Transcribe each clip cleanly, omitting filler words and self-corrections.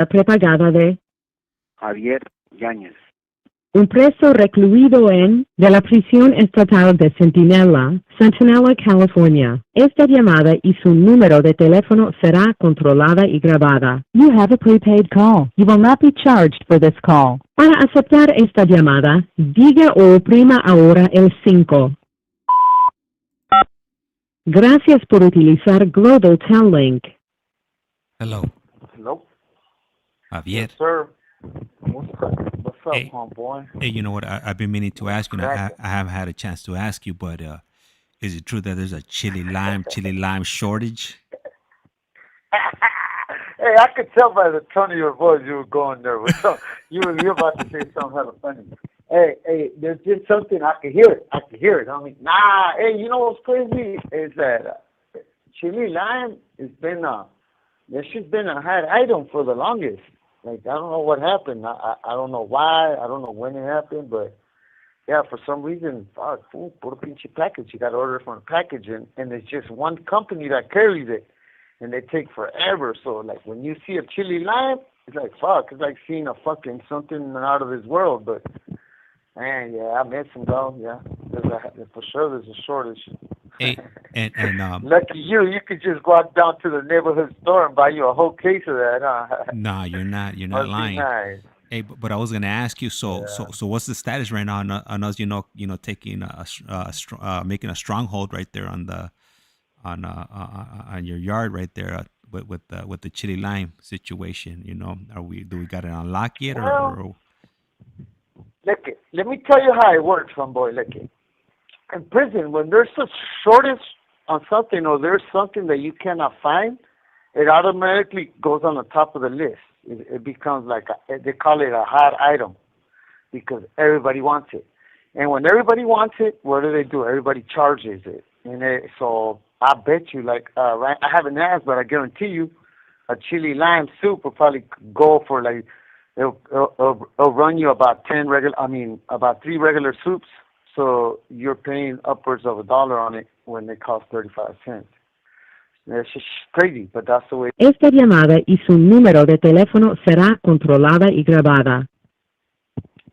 prepagada de Javier Yáñez. un preso recluido en de la prisión estatal de Centinela, California. Esta llamada y su número de teléfono será controlada y grabada. You have a prepaid call. You will not be charged for this call. Para aceptar esta llamada, diga o oprima ahora el 5. Gracias por utilizar Global Tel Link. Hello. Hello. Javier. Yes, sir. What's up, homeboy? Hey, you know what? I've been meaning to ask you. And I haven't had a chance to ask you, but is it true that there's a chili lime shortage? Hey, I could tell by the tone of your voice you were going there with some. You're about to say something hella funny. Hey, there's just something I can hear it. Homie. Nah, hey, you know what's crazy is that chili lime has been this has been a hot item for the longest. Like, I don't know what happened. I don't know why. I don't know when it happened, but yeah, for some reason, fuck, fool, put a pinche package. You got to order it from a package, and there's just one company that carries it, and they take forever. So, like, when you see a chili lime, it's like, fuck, it's like seeing a fucking something out of this world. But, man, yeah, I met some though, yeah. For sure there's a shortage. Hey, and lucky you could just walk down to the neighborhood store and buy you a whole case of that, huh? Nah, you're not lying. Nice. Hey, but I was gonna ask you. So what's the status right now on us? Taking making a stronghold right there on your yard right there with the chili lime situation. You know, do we got it on lock yet or? Look, let me tell you how it works, homeboy. Look, in prison, when there's a shortage on something or there's something that you cannot find, it automatically goes on the top of the list. It becomes like they call it a hot item because everybody wants it. And when everybody wants it, what do? Everybody charges it. And so I bet you, like, right, I haven't asked, but I guarantee you, a chili lime soup will probably go for like it'll run you about about 3 regular soups. So you're paying upwards of $1 on it when they cost 35 cents. It's just crazy, but that's the way. Esta llamada y su número de teléfono será controlada y grabada.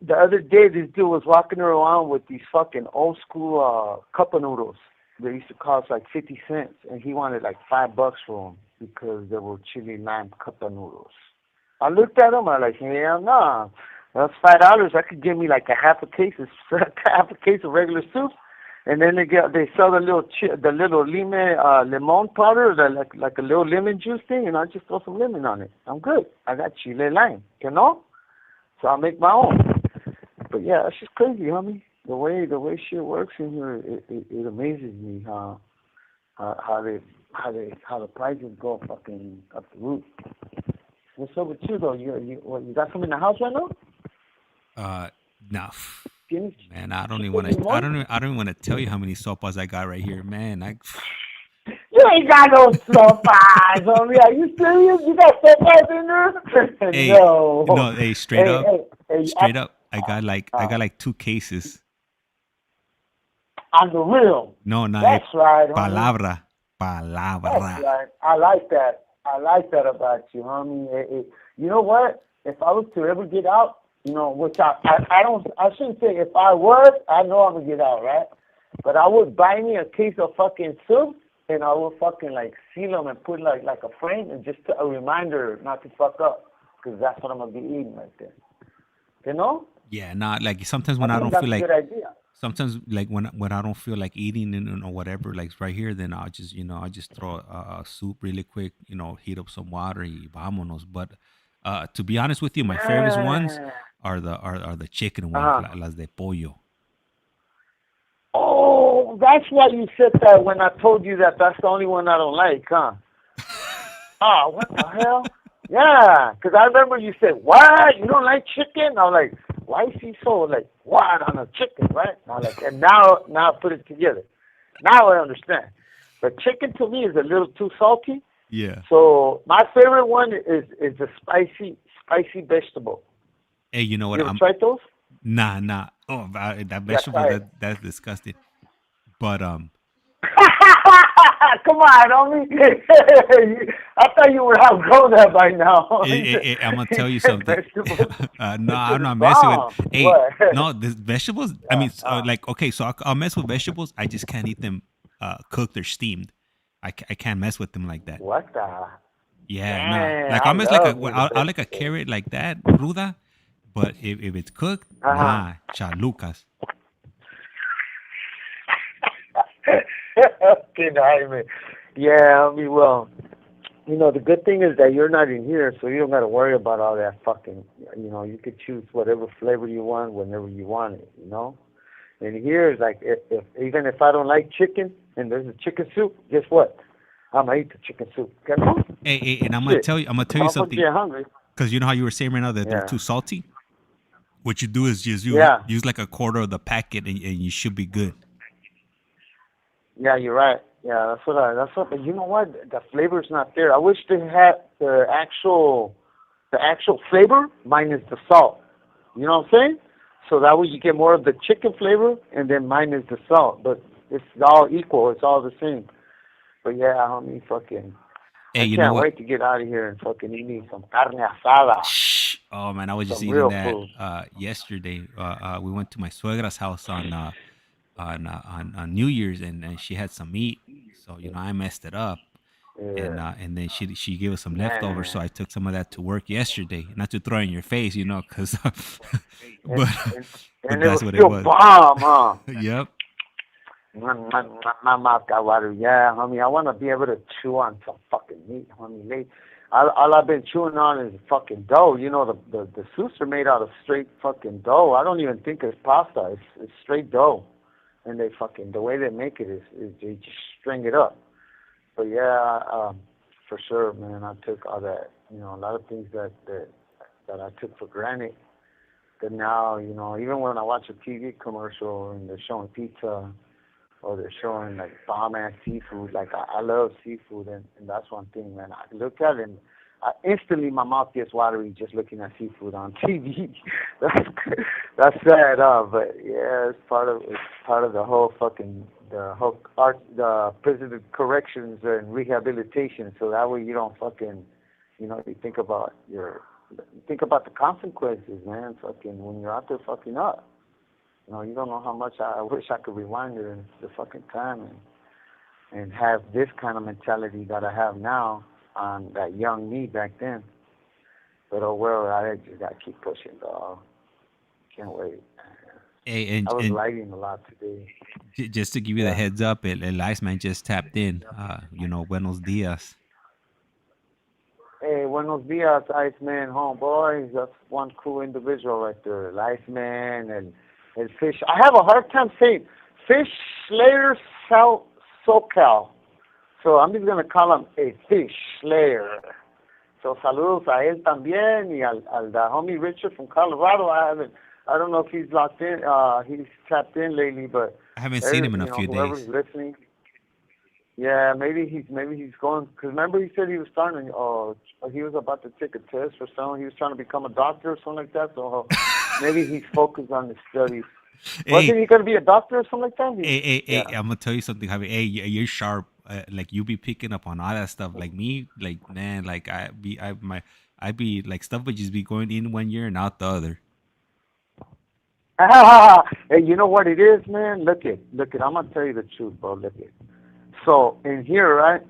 The other day, this dude was walking around with these fucking old school cup of noodles. They used to cost like 50 cents, and he wanted like $5 for them because they were chili lime cup of noodles. I looked at him, I was like, hell no. That's $5. That could give me like a half a case of regular soup, and then they sell the little lemon powder, like a little lemon juice thing, and I just throw some lemon on it. I'm good. I got chile lime, you know. So I make my own. But yeah, that's just crazy, homie. The way shit works in here, it amazes me how the prices go fucking up the roof. What's up with you though? You got some in the house right now? No. Man, I don't even want to tell you how many sopas I got right here, man. You ain't got no sopas, homie. Are you serious? You got sopas in there? Hey, no. Hey, straight up. I got like 2 cases. On the real. No, that's right. Palabra. That's right. I like that about you, homie. You know what? If I was to ever get out, you know, which I shouldn't say if I was, I know I'm gonna get out, right? But I would buy me a case of fucking soup, and I would fucking like seal them and put like a frame and just a reminder not to fuck up, because that's what I'm gonna be eating right there. You know? Yeah, like sometimes when I don't feel like, good idea. Sometimes like when I don't feel like eating or whatever, like right here, then I just throw a soup really quick, heat up some water y vámonos. But to be honest with you, my favorite ones are the chicken ones, las de pollo. Oh, that's why you said that when I told you that that's the only one I don't like, huh? Oh, what the hell? Yeah, because I remember you said, what? You don't like chicken? I was like, why is he so like, what on a chicken, right? And I was like, and now I put it together. Now I understand. But chicken to me is a little too salty. Yeah. So my favorite one is the spicy vegetable. Hey, you know what? You ever tried those? Nah. Oh, that vegetable, that's disgusting. But Come on, homie. I thought you would have grown that by now. I'm gonna tell you something. No, I'm not messing with. Hey, What? no, the vegetables. I mean, like, okay, so I'll mess with vegetables. I just can't eat them cooked or steamed. I can't mess with them like that. What the? Yeah, no. Man, Like I I'll mess like love me the I'll like a vegetables. carrot like that, cruda. But if it's cooked, nah, chalucas. Okay, Jaime. Yeah, I mean, well, the good thing is that you're not in here, so you don't got to worry about all that fucking, you could choose whatever flavor you want whenever you want it, And here is like, even if I don't like chicken and there's a chicken soup, guess what? I'm going to eat the chicken soup. Hey, and I'm gonna tell you something. You're hungry. Because you know how you were saying right now that they're too salty? What you do is just use like a quarter of the packet and you should be good. Yeah, you're right. Yeah, but you know what? The flavor's not there. I wish they had the actual flavor minus the salt. You know what I'm saying? So that way you get more of the chicken flavor and then minus the salt. But it's all equal. It's all the same. But yeah, homie, fucking. Hey, I can't wait to get out of here and fucking eat me some carne asada. Oh man, I was just Some eating real that food. yesterday. We went to my suegra's house on New Year's and she had some meat. So I messed it up. Yeah. And then she gave us some leftovers, so I took some of that to work yesterday. Not to throw in your face, because but And that's it what was still it was. bomb, huh? Yep. My mouth got water. Yeah, homie, I want to be able to chew on some fucking meat, homie. All I've been chewing on is fucking dough. The soups are made out of straight fucking dough. I don't even think it's pasta. It's straight dough. And the way they make it is they just string it up. But yeah, for sure, man, I took all that, a lot of things that I took for granted. That now, even when I watch a TV commercial and they're showing pizza or they're showing like bomb ass seafood, like I love seafood, and that's one thing, man. I look at it and instantly my mouth gets watery just looking at seafood on TV. That's sad, but yeah, it's part of the whole fucking the prison corrections and rehabilitation. So that way you don't fucking, you think about the consequences, man. Fucking when you're out there fucking up. You don't know how much I wish I could rewind the fucking time and have this kind of mentality that I have now on that young me back then. But oh well, I just gotta keep pushing, dog. Can't wait. Hey, I was and writing a lot today. just to give you the heads up, El Iceman just tapped in. Buenos dias. Hey, buenos dias, Iceman, homeboy. That's one cool individual right there. Iceman and Fish. I have a hard time saying Fish Slayer SoCal. So I'm just going to call him a Fish Slayer. So saludos a él también y al homie Richard from Colorado. I don't know if he's locked in. He's tapped in lately, but I haven't seen him in a few whoever's days. listening. Yeah, maybe he's going. Because remember he said he was starting. He was about to take a test for something. He was trying to become a doctor or something like that. So maybe he's focused on his studies. Wasn't he going to be a doctor or something like that? Hey, I'm gonna tell you something, Javi. Hey, you're sharp. Like you be picking up on all that stuff. Like me, like man, like I be like stuff would just be going in one year and out the other. Hey, you know what it is, man? Look it. I'm gonna tell you the truth, bro. Look it. So in here, right?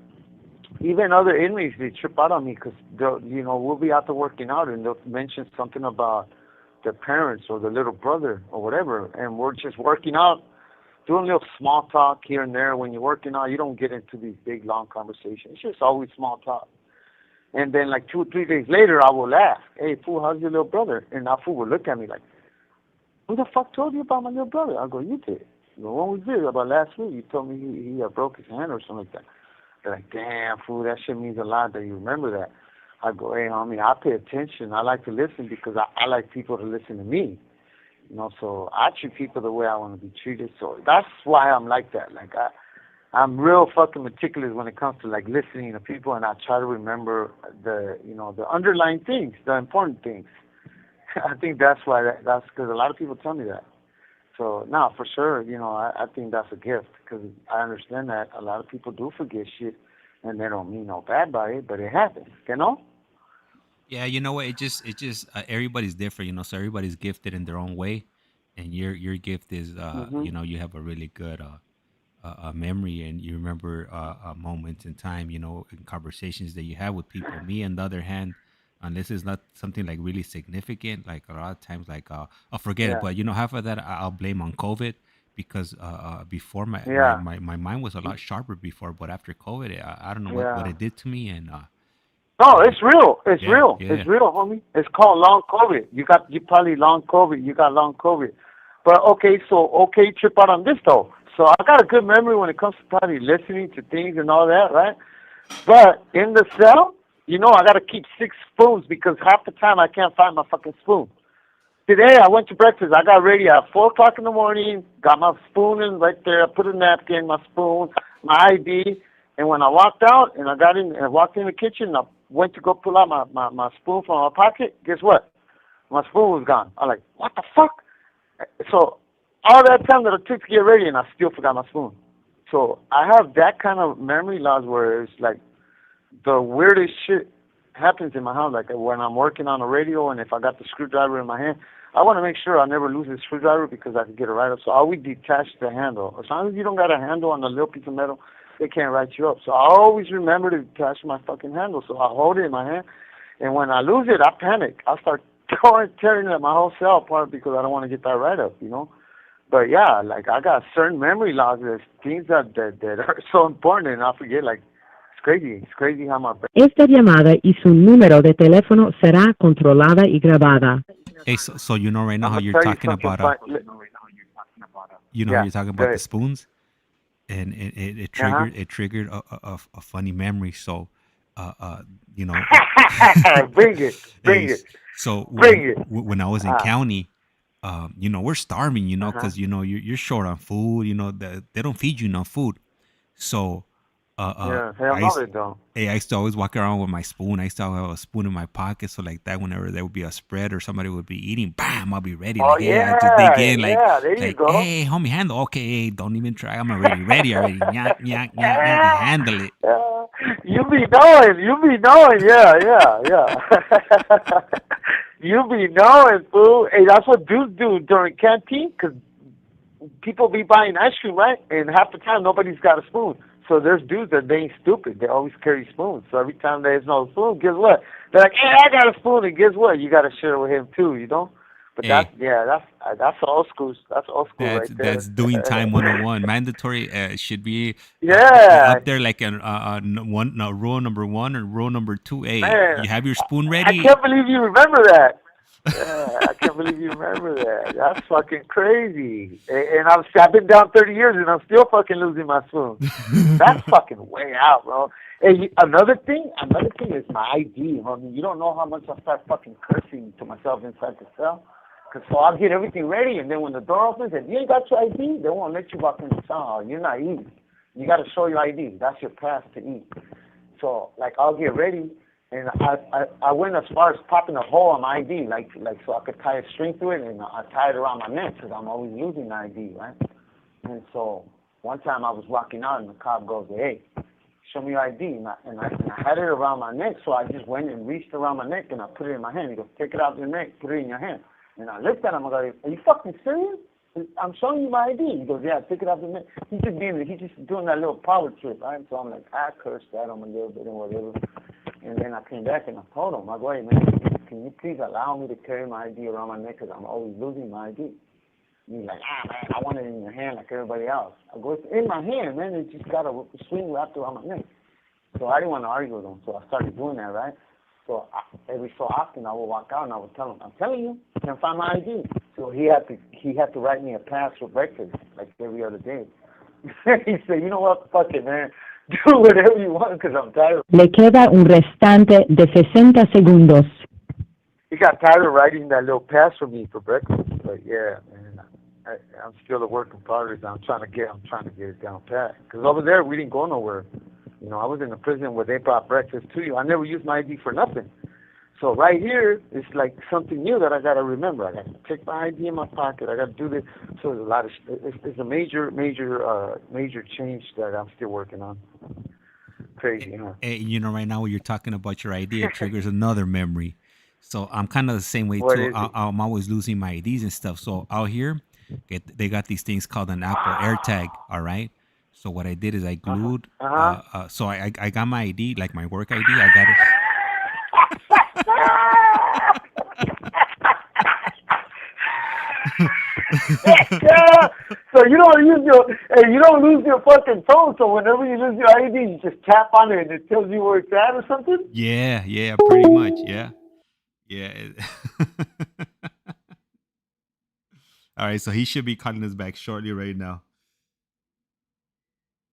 Even other inmates, they trip out on me because we'll be out there working out and they'll mention something about their parents or their little brother or whatever, and we're just working out, doing a little small talk here and there. When you're working out, you don't get into these big, long conversations. It's just always small talk. And then like 2 or 3 days later, I will ask, hey, fool, how's your little brother? And that fool will look at me like, who the fuck told you about my little brother? I go, you did. You go, when was this? About last week. You told me he broke his hand or something like that. They're like, damn, fool, that shit means a lot that you remember that. I go, hey, homie, I pay attention. I like to listen because I like people to listen to me. So I treat people the way I want to be treated. So that's why I'm like that. Like I'm real fucking meticulous when it comes to like listening to people, and I try to remember the underlying things, the important things. I think that's why that's because a lot of people tell me that. So, no, for sure, I think that's a gift because I understand that a lot of people do forget shit and they don't mean no bad by it, but it happens, Yeah, you know what? It just everybody's different, so everybody's gifted in their own way, and your gift is, Mm-hmm. you have a really good memory, and you remember moments in time, in conversations that you have with people. Me, on the other hand, unless it's not something like really significant, like a lot of times, like I'll forget it. Yeah. But half of that I'll blame on COVID because before Yeah. my mind was a lot sharper before, but after COVID, I don't know what Yeah. it did to me, and No, it's real. It's yeah, real. yeah. It's real, homie. It's called long COVID. You probably long COVID. You got long COVID. But okay, trip out on this though. So I got a good memory when it comes to probably listening to things and all that, right? But in the cell, I got to keep 6 spoons because half the time I can't find my fucking spoon. Today I went to breakfast. I got ready at 4:00 in the morning. Got my spoon in right there. I put a napkin, my spoon, my ID. And when I walked out and I walked in the kitchen, I went to go pull out my spoon from my pocket. Guess what? My spoon was gone. I'm like, what the fuck? So all that time that it took to get ready, and I still forgot my spoon. So I have that kind of memory loss where it's like the weirdest shit happens in my house. Like when I'm working on a radio, and if I got the screwdriver in my hand, I want to make sure I never lose the screwdriver because I can get it right up. So I always detach the handle. As long as you don't got a handle on a little piece of metal, they can't write you up. So I always remember to detach my fucking handle. So I hold it in my hand, and when I lose it, I panic. I start tearing my whole cell apart because I don't want to get that right up, But yeah, like I got certain memory losses, things that are so important, and I forget. Like it's crazy. It's crazy how my brain. Esta llamada y su número de teléfono será controlada y grabada. Hey, so right now I'm how gonna you're tell you talking something. about how Yeah, you're talking go about the ahead. spoons, and it Uh triggered a funny memory. So, huh. Bring it. hey, Bring it. so Bring it. when I was in county, we're starving, Uh huh. because you're short on food. They don't feed you enough food. So, Yeah. Hell I no, used, they don't. hey, I used to always walk around with my spoon. I used to have a spoon in my pocket, so like that, whenever there would be a spread or somebody would be eating, bam, I'll be ready. Oh Like, hey, I just dig yeah, in, yeah. There you like, go. hey, homie, handle. Okay, hey, don't even try. I'm already ready already. Nyak, nyak, nyak, nyak, handle it. You be knowing. Yeah. You be knowing, fool. Hey, that's what dudes do during canteen, 'cause people be buying ice cream, right? And half the time nobody's got a spoon. So there's dudes that they ain't stupid. They always carry spoons. So every time there's no spoon, guess what? They're like, hey, I got a spoon, and guess what? You got to share with him too, But Hey, that's old school. That's old school that's right there. that's doing time 101. Mandatory should be Yeah, up there like one rule number 1 or rule number 2. Hey, man. you have your spoon I ready? can't believe you remember that. Yeah, I can't believe you remember that. That's fucking crazy. And I've been down 30 years and I'm still fucking losing my spoon. That's fucking way out, bro. And another thing is my ID, homie. You don't know how much I start fucking cursing to myself inside the cell. So I'll get everything ready, and then when the door opens, if you ain't got your ID, they won't let you walk in the cell. You're not eating. You got to show your ID. That's your pass to eat. So, like, I'll get ready, and I went as far as popping a hole on my ID, like so I could tie a string to it, and I tie it around my neck because I'm always losing my ID, right? And so one time I was walking out, and the cop goes, hey, show me your ID. And I had it around my neck, so I just went and reached around my neck, and I put it in my hand. He goes, take it out of your neck, put it in your hand. And I looked at him, I go, are you fucking serious? I'm showing you my ID. He goes, yeah, take it out of your neck. He's just doing that little power trip, right? So I'm like, I cursed at him a little bit and whatever. And then I came back and I told him, I go, hey, man, can you please allow me to carry my ID around my neck because I'm always losing my ID? And he's like, man, I want it in your hand like everybody else. I go, it's in my hand, man. It just got a swing wrapped around my neck. So I didn't want to argue with him, so I started doing that, right? So every so often I would walk out and I would tell him, I'm telling you, I can't find my ID. So he had to write me a pass for breakfast like every other day. He said, you know what, fuck it, man. Do whatever you want because I'm tired. Le queda un restante de 60 segundos. He got tired of writing that little pass for me for breakfast. But yeah, man, I'm still a work in progress. I'm trying to get it down pat. Because over there we didn't go nowhere. I was in a prison where they brought breakfast to you. I never used my ID for nothing. So right here is like something new that I gotta remember. I gotta take my ID in my pocket. I gotta do this. So there's a lot of. It's a major change that I'm still working on. Crazy, huh? You know, right now when you're talking about your ID, it triggers another memory. So I'm kind of the same way What too. is it? I'm always losing my IDs and stuff. So out here, they got these things called an Apple AirTag. All right. So what I did is I glued. So I got my ID, like my work ID. I got it. Yeah. So you don't lose your fucking phone. So whenever you lose your ID, you just tap on it and it tells you where it's at or something. Yeah, pretty much. Yeah. All right, so he should be calling us back shortly right now.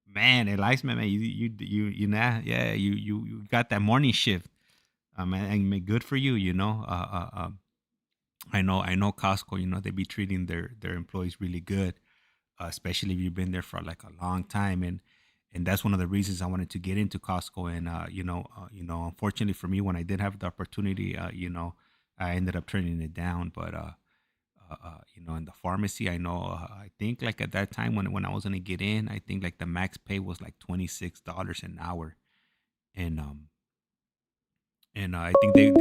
Man, ICEMAN, man, you know, yeah, you got that morning shift. Man, good for you. You know, I know Costco. You know, they be treating their employees really good, especially if you've been there for like a long time, and that's one of the reasons I wanted to get into Costco. And unfortunately for me, when I did have the opportunity, I ended up turning it down. But in the pharmacy, I know, I think like at that time when I was gonna get in, I think like the max pay was like $26 an hour, and I think they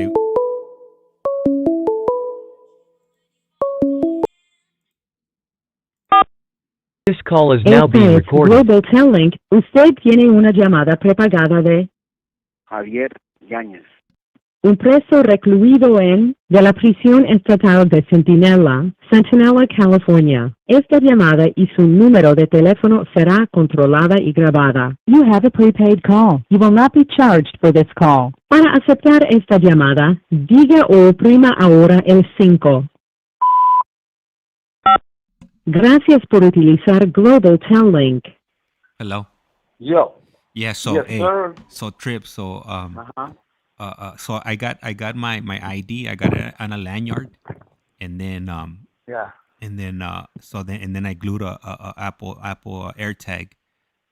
This call is now being Este es recorded. Global Telling. Usted tiene una llamada prepagada de Javier Yáñez. un preso recluido en de la prisión estatal de Centinela, California. Esta llamada y su número de teléfono será controlada y grabada. You have a prepaid call. You will not be charged for this call. Para aceptar esta llamada, diga o oprima ahora el 5. Gracias por utilizar Global Telling. Hello. Yo. Yeah. So Yes, sir. so Trip. So so I got my ID. I got it on a lanyard, and then Yeah. and then I glued a Apple AirTag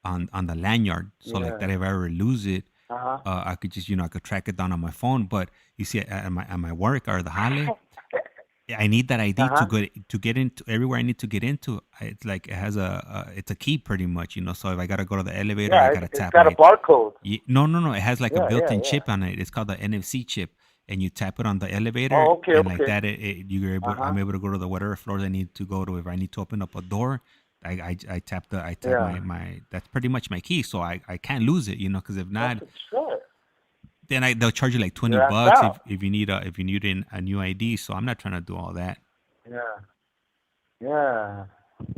on the lanyard. So like that, if I ever lose it, I could just I could track it down on my phone. But you see, at my work or the holiday, I need that ID to get into everywhere I need to get into. It's like it has it's a key pretty much, So if I gotta go to the elevator, I gotta tap. It's got a barcode. No. It has like a built-in chip on it. It's called the NFC chip, and you tap it on the elevator. And like that, I'm able to go to the whatever floors I need to go to. If I need to open up a door, I tap my. That's pretty much my key, so I can't lose it, because if not. Then they'll charge you like $20 if you need a new ID. So I'm not trying to do all that. Yeah.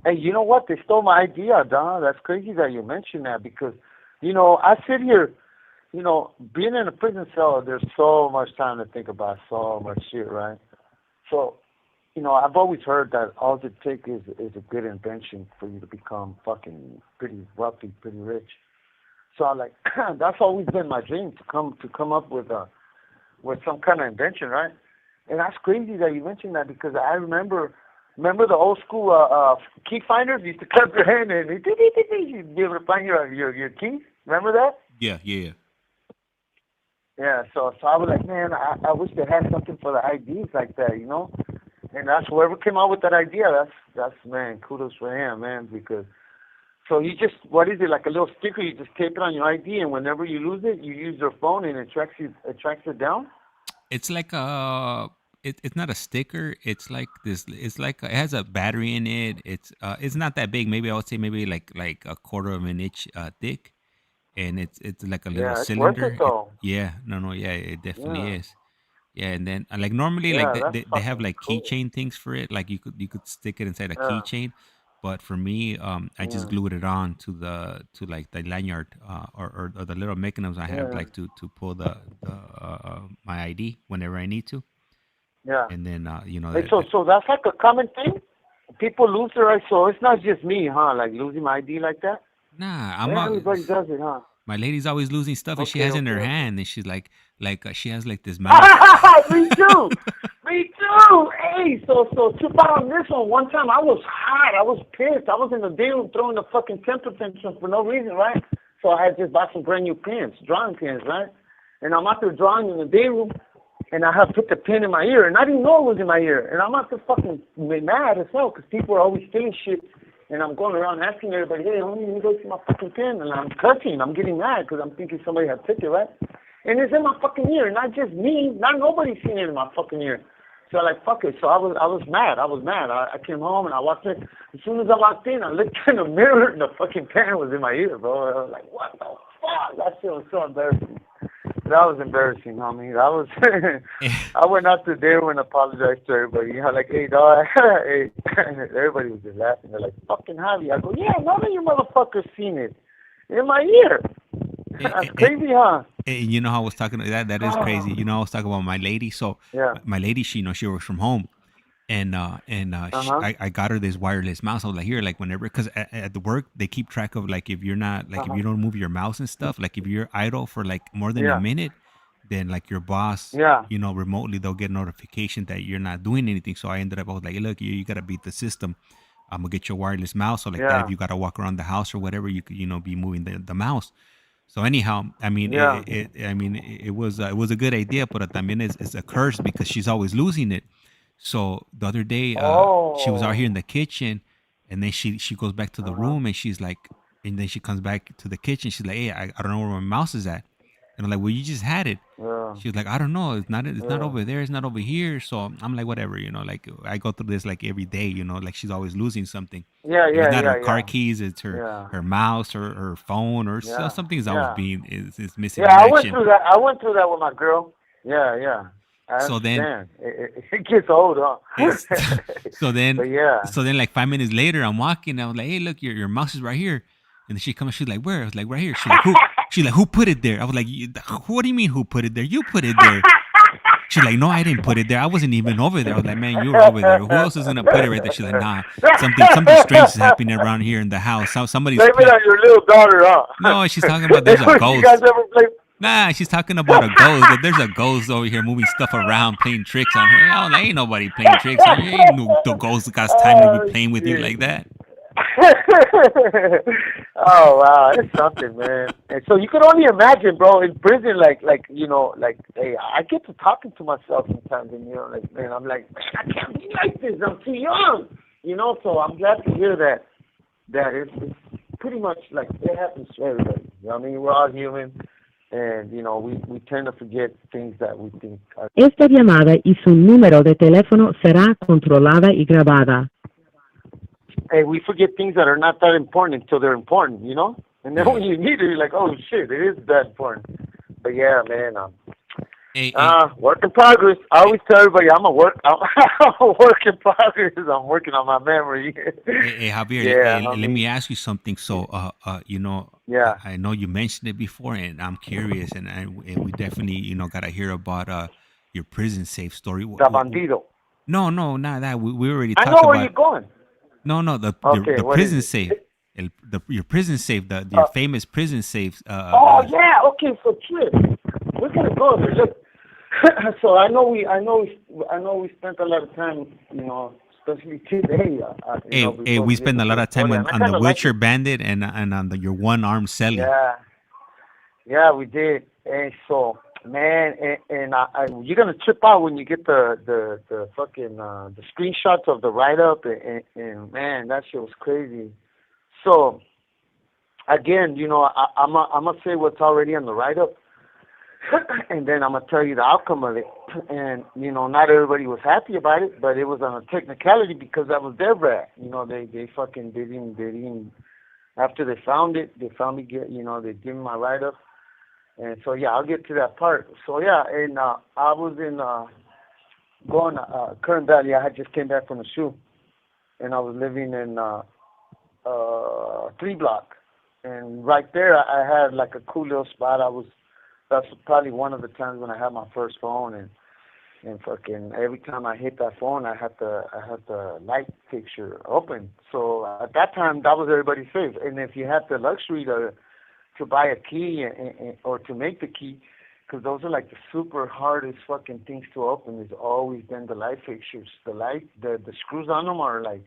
Hey, you know what? They stole my idea, Don. That's crazy that you mentioned that because, I sit here, being in a prison cell, there's so much time to think about so much shit, right? So, I've always heard that all it takes is a good invention for you to become fucking pretty wealthy, pretty rich. So I'm like, that's always been my dream to come up with some kind of invention, right? And that's crazy that you mentioned that because I remember the old school key finders. You used to clap your hand and you'd be able to find your keys. Remember that? Yeah. Yeah. So I was like, man, I wish they had something for the IDs like that, And that's whoever came out with that idea. That's man, kudos for him, man, because. So you just, what is it, like a little sticker, you just tape it on your ID, and whenever you lose it, you use your phone and it tracks it down? It's like it's not a sticker. It's like this. It's like it has a battery in it. It's not that big. Maybe I would say maybe like a quarter of an inch thick, and it's like a little cylinder. Worth it, though. Yeah, it definitely is. Yeah, and then like normally they have like keychain things for it. Like you could stick it inside a keychain. But for me, I just glued it on to the lanyard or the little mechanisms I have like to pull the my ID whenever I need to. Yeah. And then so that's like a common thing. People lose their ID, so it's not just me, huh? Like losing my ID like that. Nah, everybody does it, huh? My lady's always losing stuff, and she has in her hand, and she's like she has like this. Me too. Me too. Hey, so to follow this one time I was hot. I was pissed. I was in the day room throwing the fucking temper tantrum for no reason, right? So I had just bought some brand new pens, drawing pens, right? And I'm out there drawing in the day room, and I had put the pin in my ear, and I didn't know it was in my ear. And I'm not so fucking mad as hell because people are always stealing shit. And I'm going around asking everybody, hey, homie, let me go see my fucking pin. And I'm cussing. I'm getting mad because I'm thinking somebody had took it, right? And it's in my fucking ear. Not just me. Not nobody seen it in my fucking ear. So I like, fuck it. So I was mad. I came home and I walked in. As soon as I walked in, I looked in the mirror and the fucking pen was in my ear, bro. I was like, what the fuck? That shit was so embarrassing. That was embarrassing, homie. That was. I went out to there and apologized to everybody. You know, like, hey, dog. Hey. Everybody was just laughing. They're like, fucking Javi. I go, yeah, none of you motherfuckers seen it in my ear. That's crazy, huh? You know how I was talking that is crazy. You know, I was talking about my lady. So my lady, she she works from home, and I got her this wireless mouse. I was like, here, like whenever, because at the work they keep track of like if you're not like if you don't move your mouse and stuff, like if you're idle for like more than a minute, then like your boss, you know, remotely they'll get notification that you're not doing anything. So I was like, look, you gotta beat the system. I'm gonna get your wireless mouse. So like that, if you gotta walk around the house or whatever, you could be moving the mouse. So anyhow, I mean, it was a good idea, but también it's a curse because she's always losing it. So the other day, she was out here in the kitchen, and then she goes back to the room, and she's like, and then she comes back to the kitchen. She's like, hey, I don't know where my mouse is at. And I'm like, well, you just had it. She was like, I don't know. It's not over there. It's not over here. So I'm like, whatever, you know, like I go through this like every day, you know, like she's always losing something. It's not her car keys. It's her mouse or her phone or something's always is missing. Yeah, I went through that. I went through that with my girl. Yeah. So then it gets old, huh? so then like 5 minutes later, I'm walking. I was like, hey, look, your mouse is right here. And then she comes. She's like, where? I was like, right here. She's like, who? She's like, who put it there? I was like, what do you mean who put it there? You put it there. She's like, no, I didn't put it there. I wasn't even over there. I was like, man, you were over there. Who else is gonna put it right there? She's like, nah, something strange is happening around here in the house. Somebody's blame it on your little daughter, huh? No, she's talking about there's a ghost. You guys ever play? Nah, she's talking about a ghost. That there's a ghost over here moving stuff around, playing tricks on her. Oh, ain't nobody playing tricks on you. Ain't no ghost got time to be playing with you like that. Oh wow, it's something, man. And so you could only imagine, bro, in prison, like you know, like hey, I get to talking to myself sometimes, and you know, like man, I'm like, I can't be like this. I'm too young, you know. So I'm glad to hear that it's pretty much like it happens to everybody. You know what I mean? We're all human. And, you know, we tend to forget things that we think are... Esta llamada y su número de teléfono será controlada y grabada. Hey, we forget things that are not that important until they're important, you know? And then when you need it, you're like, oh, shit, it is that important. But, yeah, man, work in progress. I always tell everybody I'm a work in progress. I'm working on my memory. Hey Javier, let me ask you something. So, you know, I know you mentioned it before, and I'm curious, and we definitely, you know, gotta hear about your prison safe story. The bandido. No, not that. We already talked about. I know where you're going. No, the prison safe. Your prison safe, your famous prison safe. Yeah, okay, so trip. We're gonna go there. Look. So I know we spent a lot of time, you know, especially today. We spent a lot of time on the wheelchair bandit and on your one-armed celly. Yeah, we did. And so, man, and you're gonna trip out when you get the fucking the screenshots of the write-up, and man, that shit was crazy. So, again, you know, I'm gonna say what's already on the write-up. And then I'm going to tell you the outcome of it. And, you know, not everybody was happy about it, but it was on a technicality because that was their brat. You know, they fucking didn't, after they found me, you know, they gave me my write-up. And so, yeah, I'll get to that part. So, yeah, and I was in, going to Kern Valley. I had just came back from the shoe. And I was living in 3 block. And right there, I had like a cool little spot. That's probably one of the times when I had my first phone, and fucking every time I hit that phone, I had the light fixture open. So at that time, that was everybody's favorite. And if you had the luxury to buy a key or to make the key, because those are like the super hardest fucking things to open, has always been the light fixtures. The screws on them are like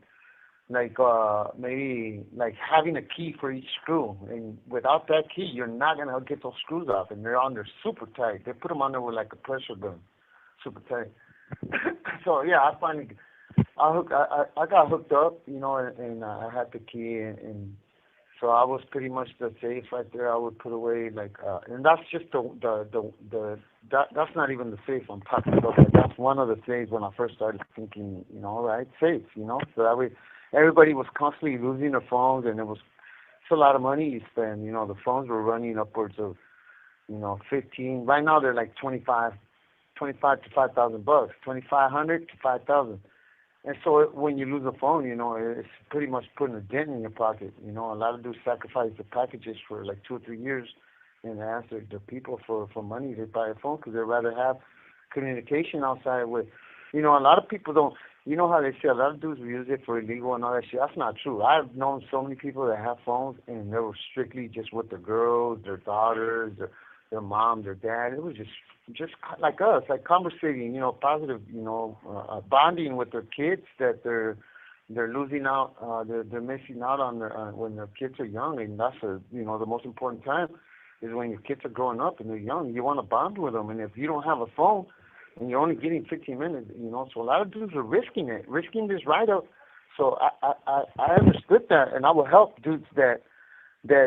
maybe like having a key for each screw, and without that key you're not gonna get those screws off, and they're on there super tight. They put them on there with like a pressure gun. super tight. So yeah, I got hooked up, you know, and I had the key, and so I was pretty much the safe right there. I would put away like, and that's just that's not even the safe I'm talking about. But that's one of the safes when I first started thinking, you know, right, safe, you know. So that way, everybody was constantly losing their phones, and it's a lot of money you spend. You know, the phones were running upwards of, you know, 15. Right now they're like 25 to $5,000, 2,500 to 5,000. And so when you lose a phone, you know, it's pretty much putting a dent in your pocket. You know, a lot of dudes sacrifice the packages for like 2 or 3 years and ask the people for money to buy a phone because they'd rather have communication outside with, you know, a lot of people don't, you know how they say a lot of dudes use it for illegal and all that shit. That's not true. I've known so many people that have phones and they were strictly just with their girls, their daughters, their mom, their dad. It was just like us, like conversating, you know, positive, you know, bonding with their kids that they're losing out, they're missing out on when their kids are young, and that's you know, the most important time is when your kids are growing up and they're young. You want to bond with them, and if you don't have a phone and you're only getting 15 minutes, you know, so a lot of dudes are risking this write-up. So I understood that, and I will help dudes that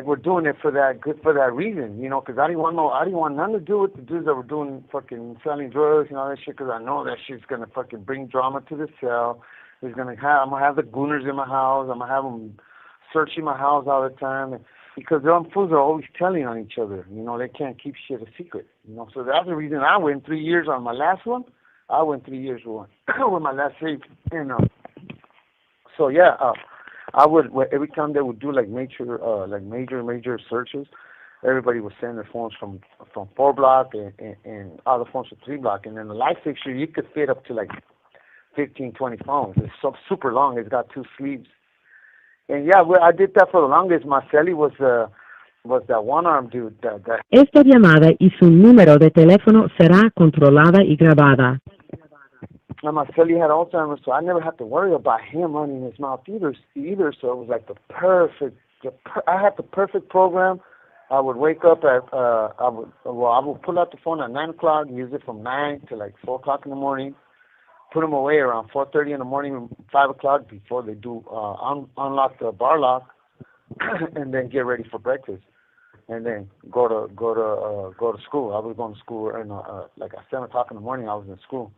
were doing it for that reason, you know, because I didn't want nothing to do with the dudes that were doing fucking selling drugs and all that shit, because I know that shit's gonna fucking bring drama to the cell. I'm gonna have the gooners in my house. I'm gonna have them searching my house all the time, because them fools are always telling on each other. You know, they can't keep shit a secret. You know, so that's the reason I went 3 years on my last one. I went 3 years with my last safe, and so yeah. I would, every time they would do like major searches, everybody would send their phones from 4 block and other phones from 3 block, and then the light fixture you could fit up to like 15, 20 phones. It's super long. It's got 2 sleeves, and yeah, I did that for the longest. Marcelli was that one-armed dude. That Esta llamada y su número de teléfono será controlada y grabada. And Marcelli had Alzheimer's, so I never had to worry about him running his mouth either. So it was like I had the perfect program. I would wake up at, I would pull out the phone at 9 o'clock, use it from 9 to like 4 o'clock in the morning, put them away around 4:30 in the morning, 5 o'clock before they do unlock the bar lock, and then get ready for breakfast, and then go to school. I was going to school, and like at 7 o'clock in the morning, I was in school.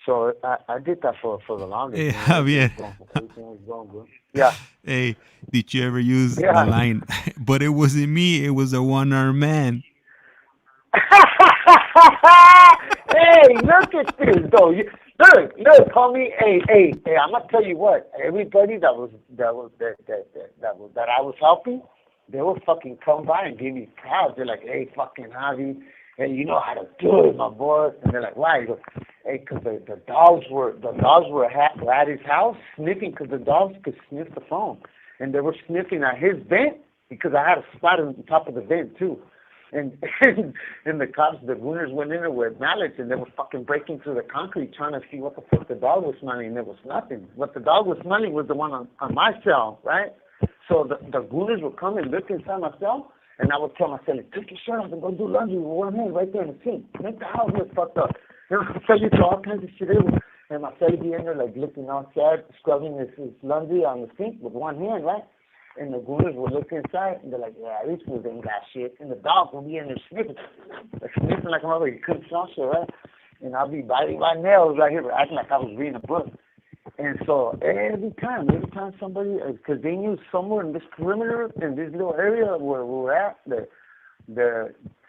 So I did that for the longest. Hey, Javier. Everything was going good. Yeah. Hey, did you ever use the line? But it wasn't me. It was a one-armed man. Hey, look at this though. Look, homie. Hey. I'm gonna tell you what. Everybody that I was helping, they would fucking come by and give me proud. They're like, hey, fucking Javi. Hey, you know how to do it, my boy. And they're like, why? He goes, hey, because the dogs were at his house sniffing, because the dogs could sniff the phone. And they were sniffing at his vent, because I had a spot on top of the vent, too. And the cops, the gooners went in there with mallets, and they were fucking breaking through the concrete trying to see what the fuck the dog was smelling, and there was nothing. What the dog was smelling was the one on my cell, right? So the gooners would come and look inside my cell, and I would tell myself, take your shirt off and go do laundry with one hand right there in the sink. Make the house look fucked up. And I'll tell you all kinds of shit. And my fellow be in there like looking outside, scrubbing his laundry on the sink with one hand, right? And the gooners would look inside, and they're like, yeah, these fools ain't got shit. And the dog would be in there sniffing like a mother. You couldn't smell shit, right? And I'll be biting my nails right here, acting like I was reading a book. And so every time somebody, because they knew somewhere in this perimeter, in this little area where we were at, that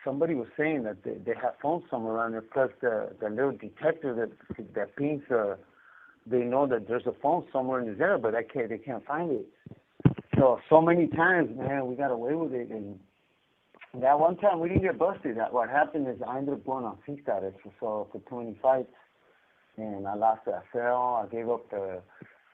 somebody was saying that they had phones somewhere around there. Plus the little detector that pings, they know that there's a phone somewhere in this area, but they can't find it. So many times, man, we got away with it. And that one time we didn't get busted. What happened is I ended up going on C status for 20 fights. And I lost that cell. I gave up the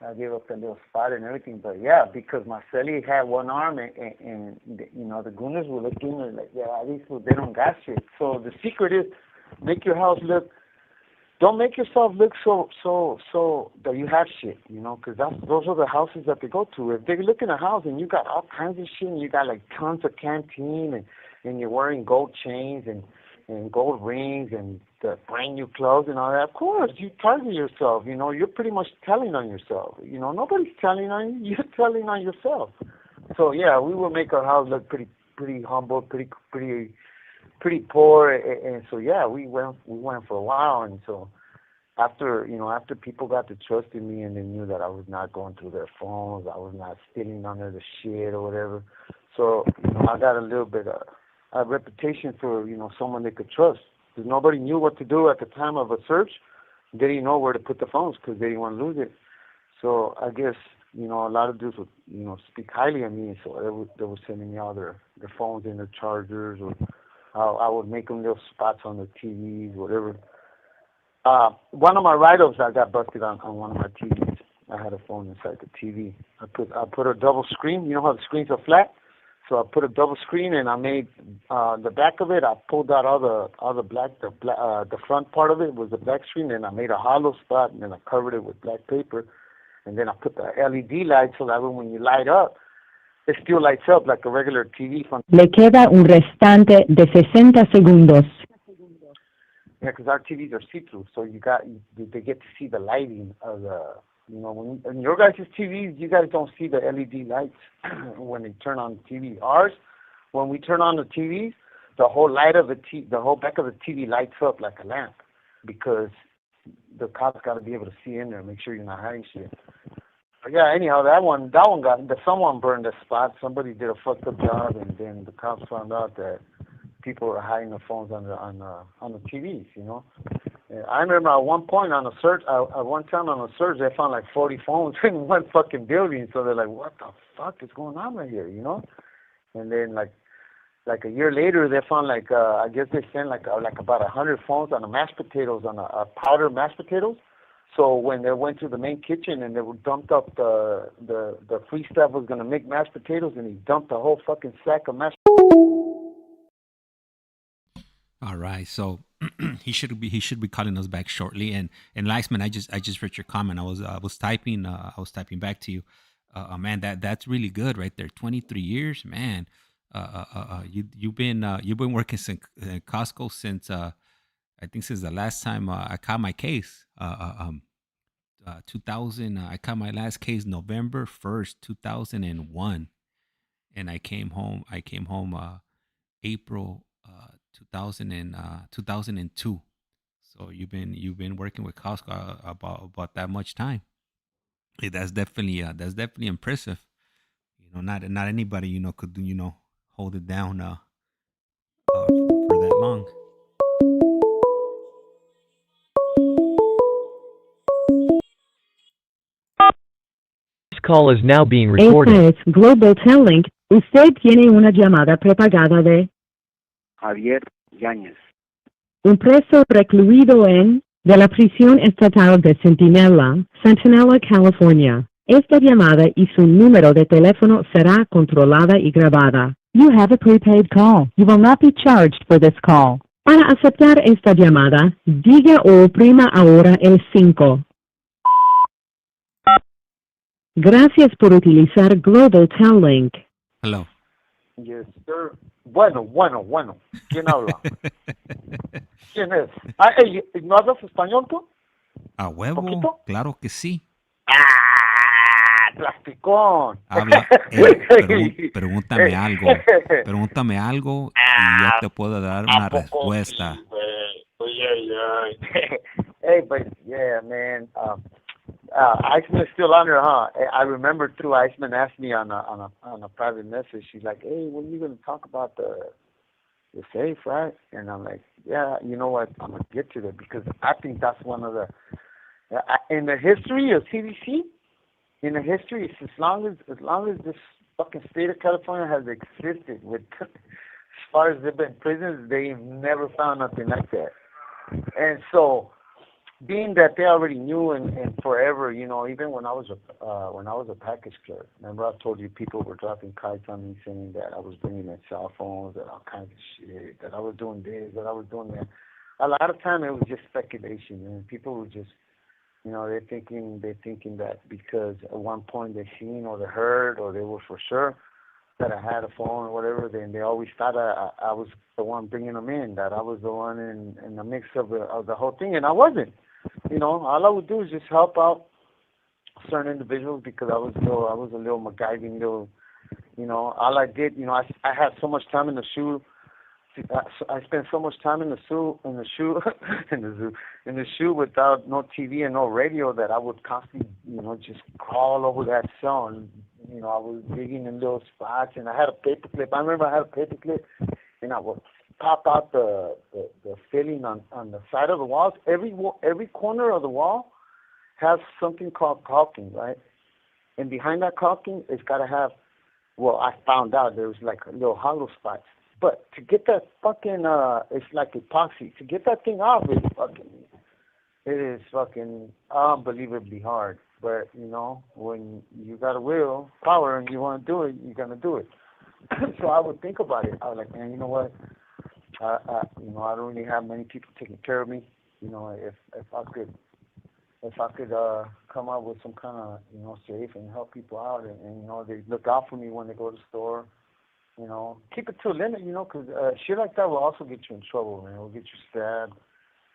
little spot and everything. But yeah, because Marcelli had one arm, and you know, the gooners were looking and like, yeah, these people, they don't got shit. So the secret is make your house look. Don't make yourself look so that you have shit, you know, because those are the houses that they go to. If they look in a house and you got all kinds of shit, and you got like tons of canteen, and you're wearing gold chains, and and gold rings and the brand new clothes and all that. Of course, you target yourself. You know, you're pretty much telling on yourself. You know, nobody's telling on you. You're telling on yourself. So yeah, we will make our house look pretty humble, pretty poor, and so yeah, we went for a while, and so after people got to trust in me and they knew that I was not going through their phones, I was not stealing under the shit or whatever. So I got a little bit a reputation for someone they could trust, because nobody knew what to do at the time of a search. They didn't know where to put the phones because they didn't want to lose it. So I guess a lot of dudes would speak highly of me, so they were sending me all their phones and their chargers, or I would make them little spots on the TVs, whatever. One of my write-ups, I got busted on one of my TVs. I had a phone inside the TV. I put a double screen. You know how the screens are flat? So I put a double screen, and I made the back of it. I pulled out all the black. The front part of it was the black screen, and I made a hollow spot, and then I covered it with black paper, and then I put the LED light so that when you light up, it still lights up like a regular TV. Le queda un restante de 60 segundos. Yeah, because our TVs are see-through, so they get to see the lighting of the, when in your guys' TVs, you guys don't see the LED lights when they turn on the TV. Ours, when we turn on the TVs, the whole light of the whole back of the TV lights up like a lamp, because the cops got to be able to see in there, make sure you're not hiding shit. But yeah, anyhow, someone burned the spot. Somebody did a fucked up job, and then the cops found out that people were hiding the phones on the TVs. And I remember at one point on a search, they found like 40 phones in one fucking building. So they're like, "What the fuck is going on right here?" And then like a year later, they found I guess they sent like about 100 phones on the mashed potatoes, on a powder mashed potatoes. So when they went to the main kitchen and they were dumped up the free staff was gonna make mashed potatoes, and he dumped a whole fucking sack of mashed. All right, so he should be calling us back shortly. And Lexman, I just read your comment. I was typing back to you. Man, that's really good right there. 23 years, man. You've been working in Costco since I think since the last time I caught my case. 2000. I caught my last case November 1st, 2001, and I came home. April 2002. So you've been working with Costco about that much time. Hey, that's definitely impressive. Not anybody could hold it down for that long. This call is now being Esta recorded. es Global Telling. Usted tiene una llamada prepagada de Javier Yáñez. un preso recluido de la prisión estatal de Centinela, California. Esta llamada y su número de teléfono será controlada y grabada. You have a prepaid call. You will not be charged for this call. Para aceptar esta llamada, diga o oprima ahora el 5. Gracias por utilizar Global Telling. Hello. Yes, sir. Bueno. ¿Quién habla? ¿Quién es? ¿No hablas español tú? A huevo, ¿Poquito? claro que sí. ¡Ah! ¡Plasticón! Habla, pregúntame algo y yo te puedo dar una respuesta. Sí, oye. Hey, but yeah, man. Iceman is still on there, huh? I remember too. Iceman asked me on a private message. She's like, "Hey, when are you gonna talk about the safe, right?" And I'm like, "Yeah, you know what? I'm gonna get to that, because I think that's one of the in the history of CDC. In the history, it's as long as this fucking state of California has existed, with as far as they've been prisons, they've never found nothing like that. And so, being that they already knew and forever, even when I was a package clerk, remember I told you people were dropping kites on me saying that I was bringing in cell phones and all kinds of shit, that I was doing this, that I was doing that. A lot of time it was just speculation, and people were just, they're thinking that because at one point they seen or they heard or they were for sure, that I had a phone or whatever, then they always thought I was the one bringing them in, that I was the one in the mix of the whole thing, and I wasn't. All I would do is just help out certain individuals because I was a little MacGyving little, all I did, I had so much time in the shoe. I spent so much time in the shoe without no TV and no radio that I would constantly, just crawl over that cell, and I was digging in little spots, and I had a paper clip. I remember I had a paper clip, and I would pop out the filling on the side of the walls. Every corner of the wall has something called caulking, right? And behind that caulking, it's got to have. Well, I found out there was like little hollow spots. But to get that fucking, it's like epoxy. To get that thing off it is fucking unbelievably hard. But, when you got a will, power, and you want to do it, you're going to do it. So I would think about it. I was like, man, you know what? I don't really have many people taking care of me. If I could come up with some kind of, safe and help people out, and they look out for me when they go to the store. Keep it to a limit, because shit like that will also get you in trouble, man. It will get you stabbed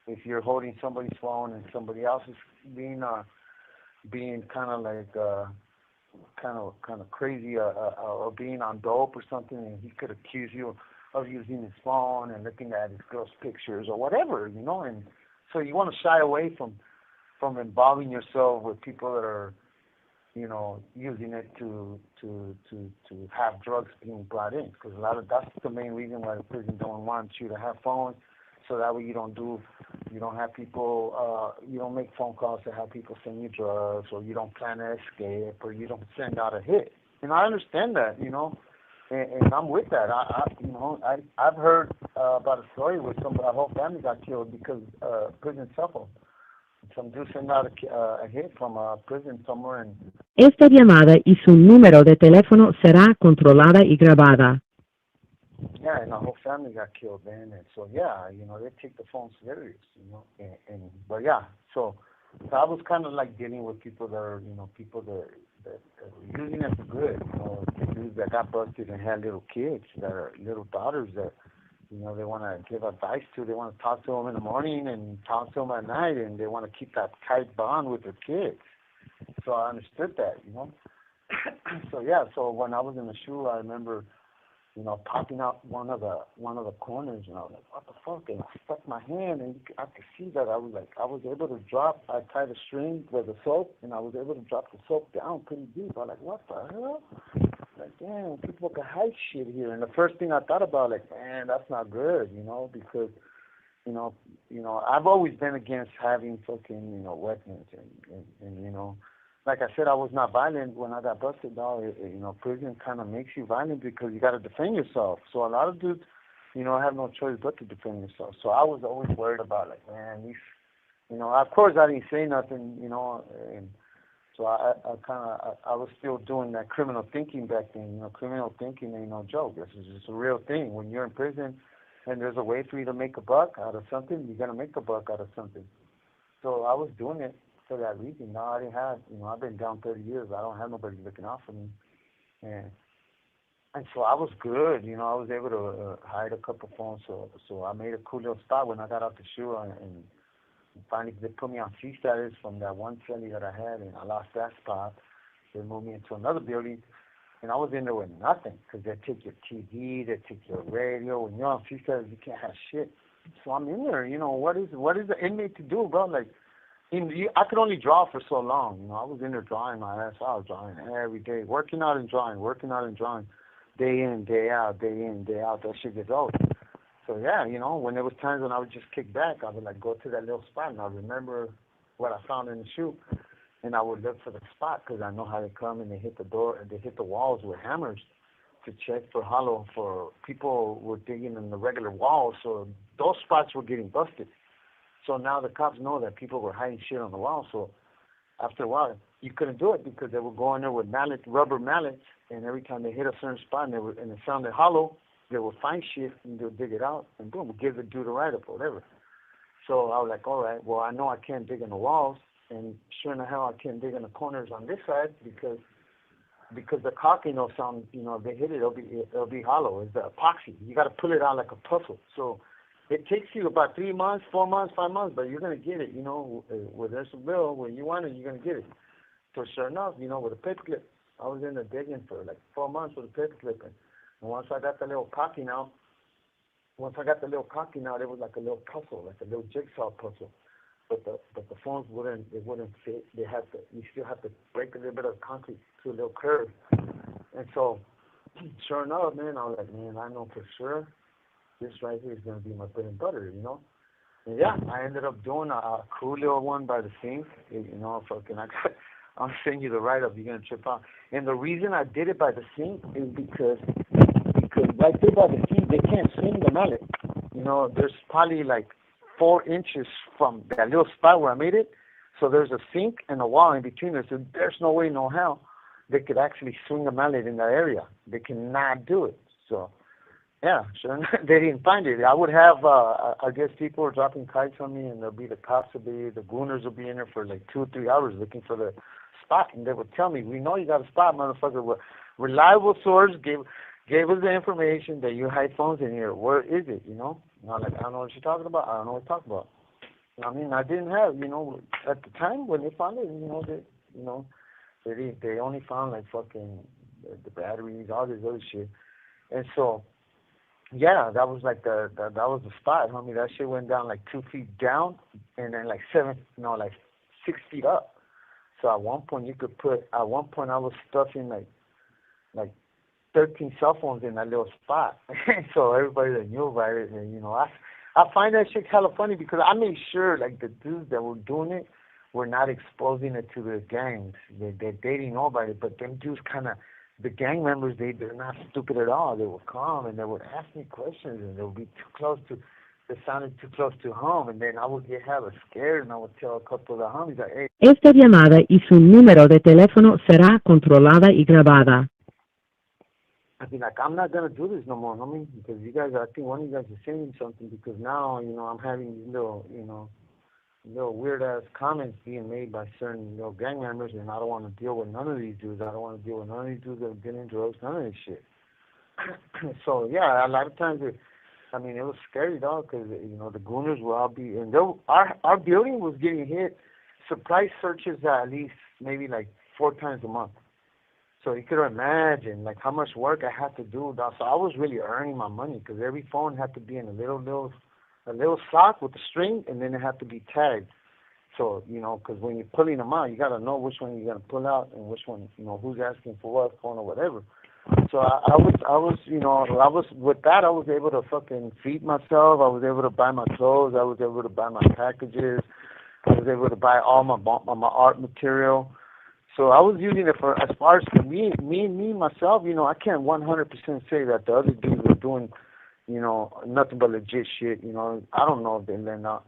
if you're holding somebody's phone and somebody else is being kind of like kind of crazy or being on dope or something, and he could accuse you of using his phone and looking at his girl's pictures or whatever, and so you want to shy away from involving yourself with people that are using it to have drugs being brought in, because that's the main reason why the prison don't want you to have phones, so that way you don't have people, you don't make phone calls to have people send you drugs, or you don't plan to escape, or you don't send out a hit. And I understand that, and I'm with that. I've heard about a story where a whole family got killed because prison cell phone. Some dude sent out a hit from a prison somewhere in. Esta llamada y su número de teléfono será controlada y grabada. Yeah, and the whole family got killed then, and so they take the phone serious, but so I was kind of like dealing with people that are, people that are using it for good, dudes that got busted and had little kids that are little daughters that. They want to give advice to. They want to talk to them in the morning and talk to them at night, and they want to keep that tight bond with their kids. So I understood that, So when I was in the shoe, I remember, popping out one of the corners, and I was like, what the fuck? And I stuck my hand, and I could see that I was able to drop. I tied a string with the soap, and I was able to drop the soap down pretty deep. I was like, what the hell? Like, damn, people can hide shit here. And the first thing I thought about, like, man, that's not good, because, I've always been against having fucking, weapons. And like I said, I was not violent when I got busted, dog. Prison kind of makes you violent because you got to defend yourself. So a lot of dudes, have no choice but to defend yourself. So I was always worried about, like, man, these, of course I didn't say nothing, and so I was still doing that criminal thinking back then. Criminal thinking ain't no joke. This is just a real thing. When you're in prison and there's a way for you to make a buck out of something, you're going to make a buck out of something. So I was doing it for that reason. Now I didn't have, I've been down 30 years. I don't have nobody looking out for me. And so I was good. I was able to hide a couple phones. So I made a cool little spot when I got out the shoe, and finally, they put me on C status from that one celly that I had, and I lost that spot. They moved me into another building, and I was in there with nothing, because they take your TV, they take your radio. When you're on C status, you can't have shit. So I'm in there. What is the inmate to do, bro? Like, I could only draw for so long. I was in there drawing my ass out, drawing every day, working out and drawing, day in, day out, day in, day out. That shit gets old. So when there was times when I would just kick back, I would like go to that little spot, and I remember what I found in the shoe, and I would look for the spot, because I know how they come and they hit the door and they hit the walls with hammers to check for hollow. For people were digging in the regular walls, so those spots were getting busted. So now the cops know that people were hiding shit on the wall. So after a while, you couldn't do it, because they would go in there with rubber mallets, and every time they hit a certain spot and it sounded hollow, they would find shit and they'll dig it out, and boom, give the dude a write-up or whatever. So I was like, all right, well, I know I can't dig in the walls, and sure in the hell I can't dig in the corners on this side, because because the caulk, sound, if they hit it, it'll be hollow. It's the epoxy. You got to pull it out like a puzzle. So it takes you about 3 months, 4 months, 5 months, but you're gonna get it. Where there's a bill, when you want it, you're gonna get it. So sure enough, with a paperclip, I was in there digging for like 4 months with a paperclip, and once I got the little caulking out, it was like a little puzzle, like a little jigsaw puzzle. But the phones wouldn't fit. You still have to break a little bit of concrete to a little curve. And so, sure enough, man, I was like, man, I know for sure this right here is gonna be my bread and butter, And yeah, I ended up doing a cool little one by the sink. I'll send you the write-up. You're gonna trip out. And the reason I did it by the sink is because right there by the sink, they can't swing the mallet. There's probably like 4 inches from that little spot where I made it. So there's a sink and a wall in between there. So there's no way, no how they could actually swing a mallet in that area. They cannot do it. So, yeah, sure. They didn't find it. I would have, I guess people were dropping kites on me, and there'll be the cops the gooners will be in there for like 2 or 3 hours looking for the spot. And they would tell me, we know you got a spot, motherfucker. Well, reliable source gave us the information that you hide phones in here. Where is it, And I'm like, I don't know what you're talking about. I don't know what you're talking about. I mean, I didn't have, at the time when they found it, they only found like fucking the batteries, all this other shit. And so, yeah, that was like that was the spot, homie. That shit went down like 2 feet down and then like 6 feet up. So at one point I was stuffing like 13 cell phones in that little spot. So everybody that knew about it, and I find that shit hella funny because I made sure like the dudes that were doing it were not exposing it to the gangs. They didn't know about it, but them dudes the gang members, they're not stupid at all. They were calm and they would ask me questions, and they would be they sounded too close to home, and then I would get hella scared, and I would tell a couple of the homies like, hey. Esta llamada y su número de teléfono será controlada y grabada. I'd be like, I'm not going to do this no more, homie, because I think one of you guys is saying something, because now, I'm having these little weird-ass comments being made by certain, gang members, and I don't want to deal with none of these dudes. I don't want to deal with none of these dudes that have been in drugs, none of this shit. So, yeah, a lot of times, it was scary, dog, because, the gooners will all be, and our building was getting hit, surprise searches at least maybe like 4 times a month. So you could imagine like how much work I had to do. So I was really earning my money because every phone had to be in a little sock with a string, and then it had to be tagged. So because when you're pulling them out, you gotta know which one you're gonna pull out and which one, who's asking for what phone or whatever. So I was with that. I was able to fucking feed myself. I was able to buy my clothes. I was able to buy my packages. I was able to buy all my art material. So I was using it for, as far as for me myself, I can't 100% say that the other dudes were doing, nothing but legit shit. I don't know if they lend out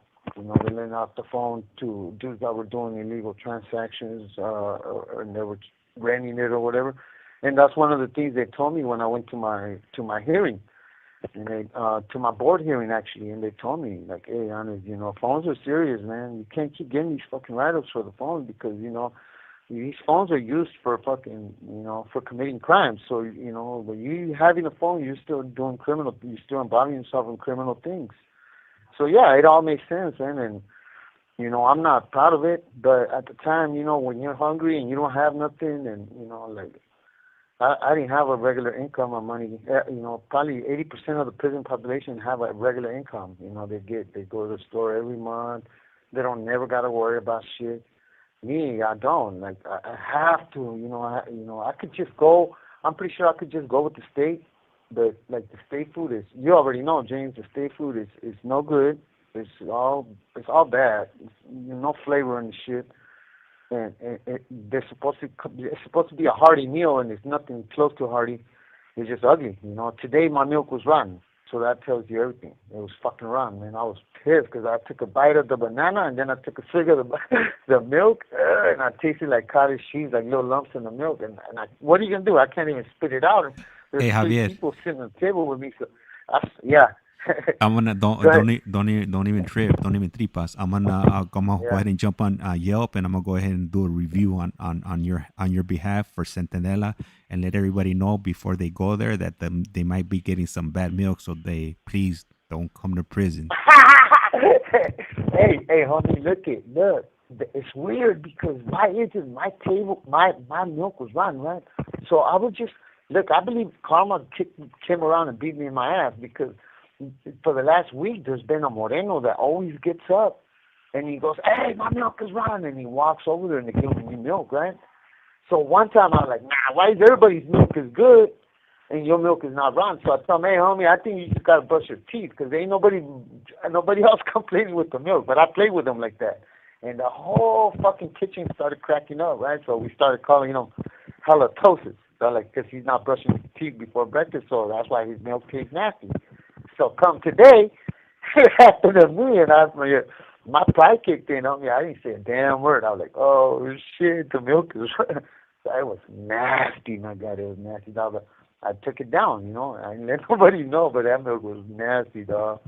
the phone to dudes that were doing illegal transactions, and they were renting it or whatever. And that's one of the things they told me when I went to my hearing, and to my board hearing actually, and they told me like, hey, YANEZ, phones are serious, man. You can't keep getting these fucking write-ups for the phone because these phones are used for fucking, for committing crimes. So, when you having a phone, you're still involving yourself in criminal things. So, yeah, it all makes sense, man. And, I'm not proud of it. But at the time, when you're hungry and you don't have nothing, and, I didn't have a regular income or money. Probably 80% of the prison population have a regular income. They go to the store every month. They never got to worry about shit. Me, I don't. Like, I have to, I could just go. I'm pretty sure I could just go with the state. But, like, the state food is, you already know, James, the state food is no good. It's all bad. It's, no flavor in the shit. And it's supposed to be a hearty meal, and it's nothing close to hearty. It's just ugly. Today my milk was rotten. So that tells you everything. It was fucking rotten, man. I was pissed because I took a bite of the banana, and then I took a swig of the milk, and I tasted like cottage cheese, like little lumps in the milk. And what are you going to do? I can't even spit it out. There's hey, Javier. 3 people sitting at the table with me. So, yeah. I'm gonna don't even trip, don't even tripas. I'm gonna go ahead and jump on Yelp, and I'm gonna go ahead and do a review on your behalf for Centinela, and let everybody know before they go there that they might be getting some bad milk, so they please don't come to prison. Hey, homie, look. It's weird because my agent, my table, my milk was rotten, right? So I would just look. I believe karma came around and beat me in my ass because for the last week there's been a moreno that always gets up and he goes, "Hey, my milk is rotten," and he walks over there and they give him new milk, right? So one time I was like, "Nah, why is everybody's milk is good and your milk is not rotten?" So I told him, "Hey, homie, I think you just gotta brush your teeth because ain't nobody else complaining with the milk." But I played with him like that. And the whole fucking kitchen started cracking up, right? So we started calling him halitosis. So like, because he's not brushing his teeth before breakfast, so that's why his milk tastes nasty. So come today, it happened to me, and my pride kicked in on me. I didn't say a damn word. I was like, "Oh shit, the milk is." So it was nasty, my God, it was nasty, dog. I took it down, I didn't let nobody know, but that milk was nasty, dog.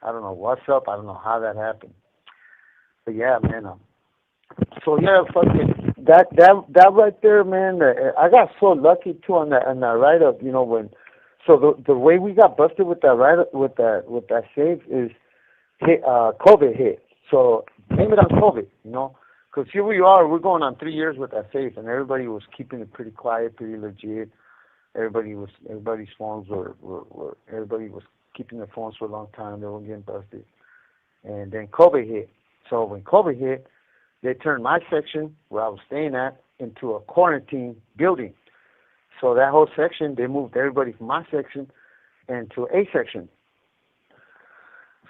I don't know what's up. I don't know how that happened. But yeah, man. So yeah, fucking that right there, man. I got so lucky too on that write up. When the way we got busted with that with that safe is COVID hit. So blame it on COVID, because here we are. We're going on 3 years with that safe, and everybody was keeping it pretty quiet, pretty legit. Everybody's phones were everybody was keeping their phones for a long time. They weren't getting busted, and then COVID hit. So when COVID hit, they turned my section, where I was staying at, into a quarantine building. So that whole section, they moved everybody from my section into A section.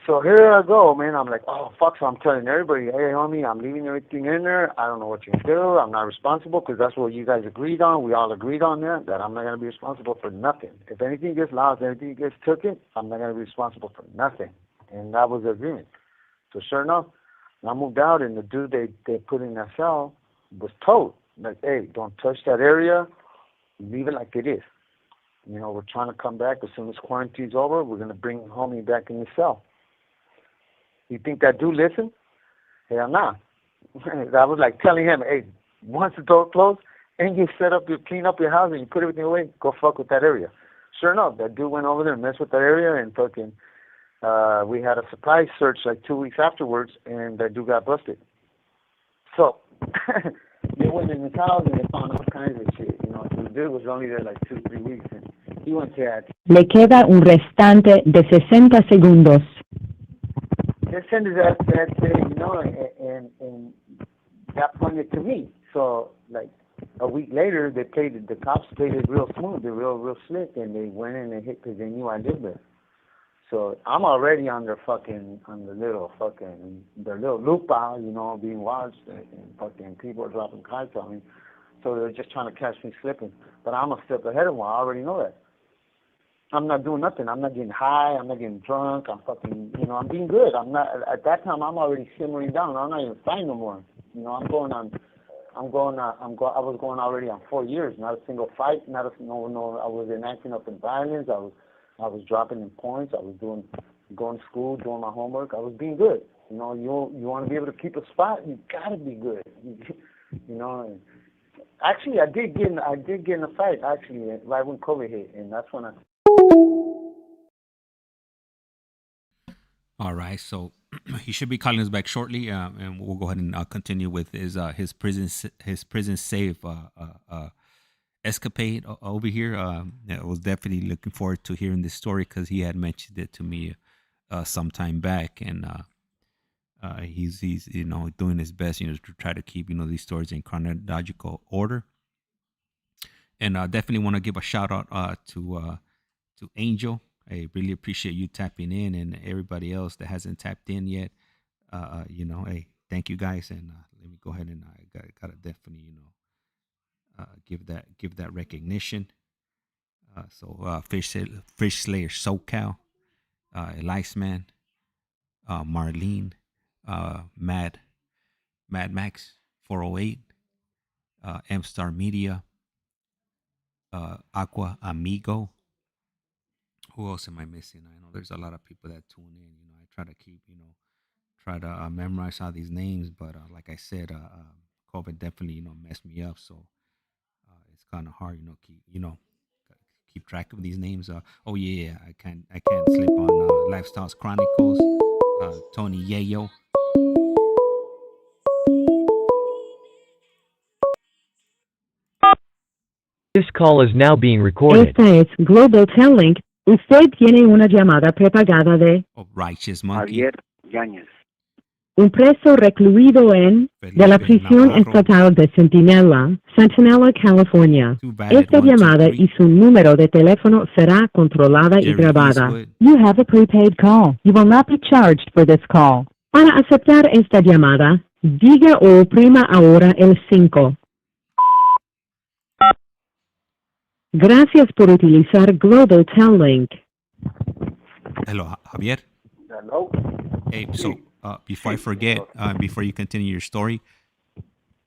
So here I go, man. I'm like, oh, fuck. So I'm telling everybody, "Hey, homie, I'm leaving everything in there. I don't know what you can do. I'm not responsible," because that's what you guys agreed on. We all agreed on that I'm not going to be responsible for nothing. If anything gets lost, anything gets taken, I'm not going to be responsible for nothing. And that was the agreement. So sure enough, I moved out, and the dude they put in that cell was told, like, "Hey, don't touch that area. Leave it like it is. We're trying to come back as soon as quarantine's over. We're going to bring homie back in the cell." You think that dude listened? Hell nah. I was like telling him, "Hey, once the door closed and you clean up your house and you put everything away, go fuck with that area." Sure enough, that dude went over there and messed with that area, and fucking we had a surprise search like 2 weeks afterwards, and that dude got busted. So they went in his house and they found all kinds of shit. So the dude was only there like 2-3 weeks, and he went to that. Le queda un restante de 60 segundos. They sent his ass to that day, and that pointed to me. So like a week later, the cops played it real smooth, real slick, and they went in and hit because they knew I lived there. So I'm already on their little lupa, being watched, and fucking people are dropping kites on me. So they're just trying to catch me slipping. But I'm a step ahead of them. I already know that. I'm not doing nothing. I'm not getting high. I'm not getting drunk. I'm fucking, I'm being good. I'm not, at that time, I'm already simmering down. I'm not even fighting no more. I was going already on 4 years. Not a single fight. I was enacting up in violence. I was dropping in points. I was going to school, doing my homework. I was being good. You want to be able to keep a spot, you gotta be good. And actually, I did get in a fight actually right when COVID hit, and that's when I. All right, so he should be calling us back shortly, and we'll go ahead and continue with his prison save escapade over here. I was definitely looking forward to hearing this story because he had mentioned it to me some time back, and he's doing his best to try to keep these stories in chronological order. And I definitely want to give a shout out to Angel. I really appreciate you tapping in, and everybody else that hasn't tapped in yet. Hey, thank you guys, and let me go ahead and I gotta definitely give that recognition. Fish Slayer SoCal, ICEMAN, Marlene, Mad Max 408, M Star Media, Aqua Amigo, Who else am I missing? I know there's a lot of people that tune in. I try to keep, try to memorize all these names, but like I said, COVID definitely, messed me up. So it's kind of hard, keep track of these names. Oh yeah, I can't slip on Lifestyles Chronicles, Tony Yayo. This call is now being recorded. Esta es Global Telling. Usted tiene una llamada prepagada de Oh, Righteous Monkey. Javier Yáñez. un preso recluido de la Felipe prisión Navvarro. estatal de Centinela, California. Too bad at Esta 1, 2, llamada 3. y su número de teléfono será controlada y Jerry grabada. Eastwood. You have a prepaid call. You will not be charged for this call. Para aceptar esta llamada, diga o oprima ahora el 5. Gracias por utilizar Global Telling. Hello, Javier. Hello? Hey, so before I forget, before you continue your story,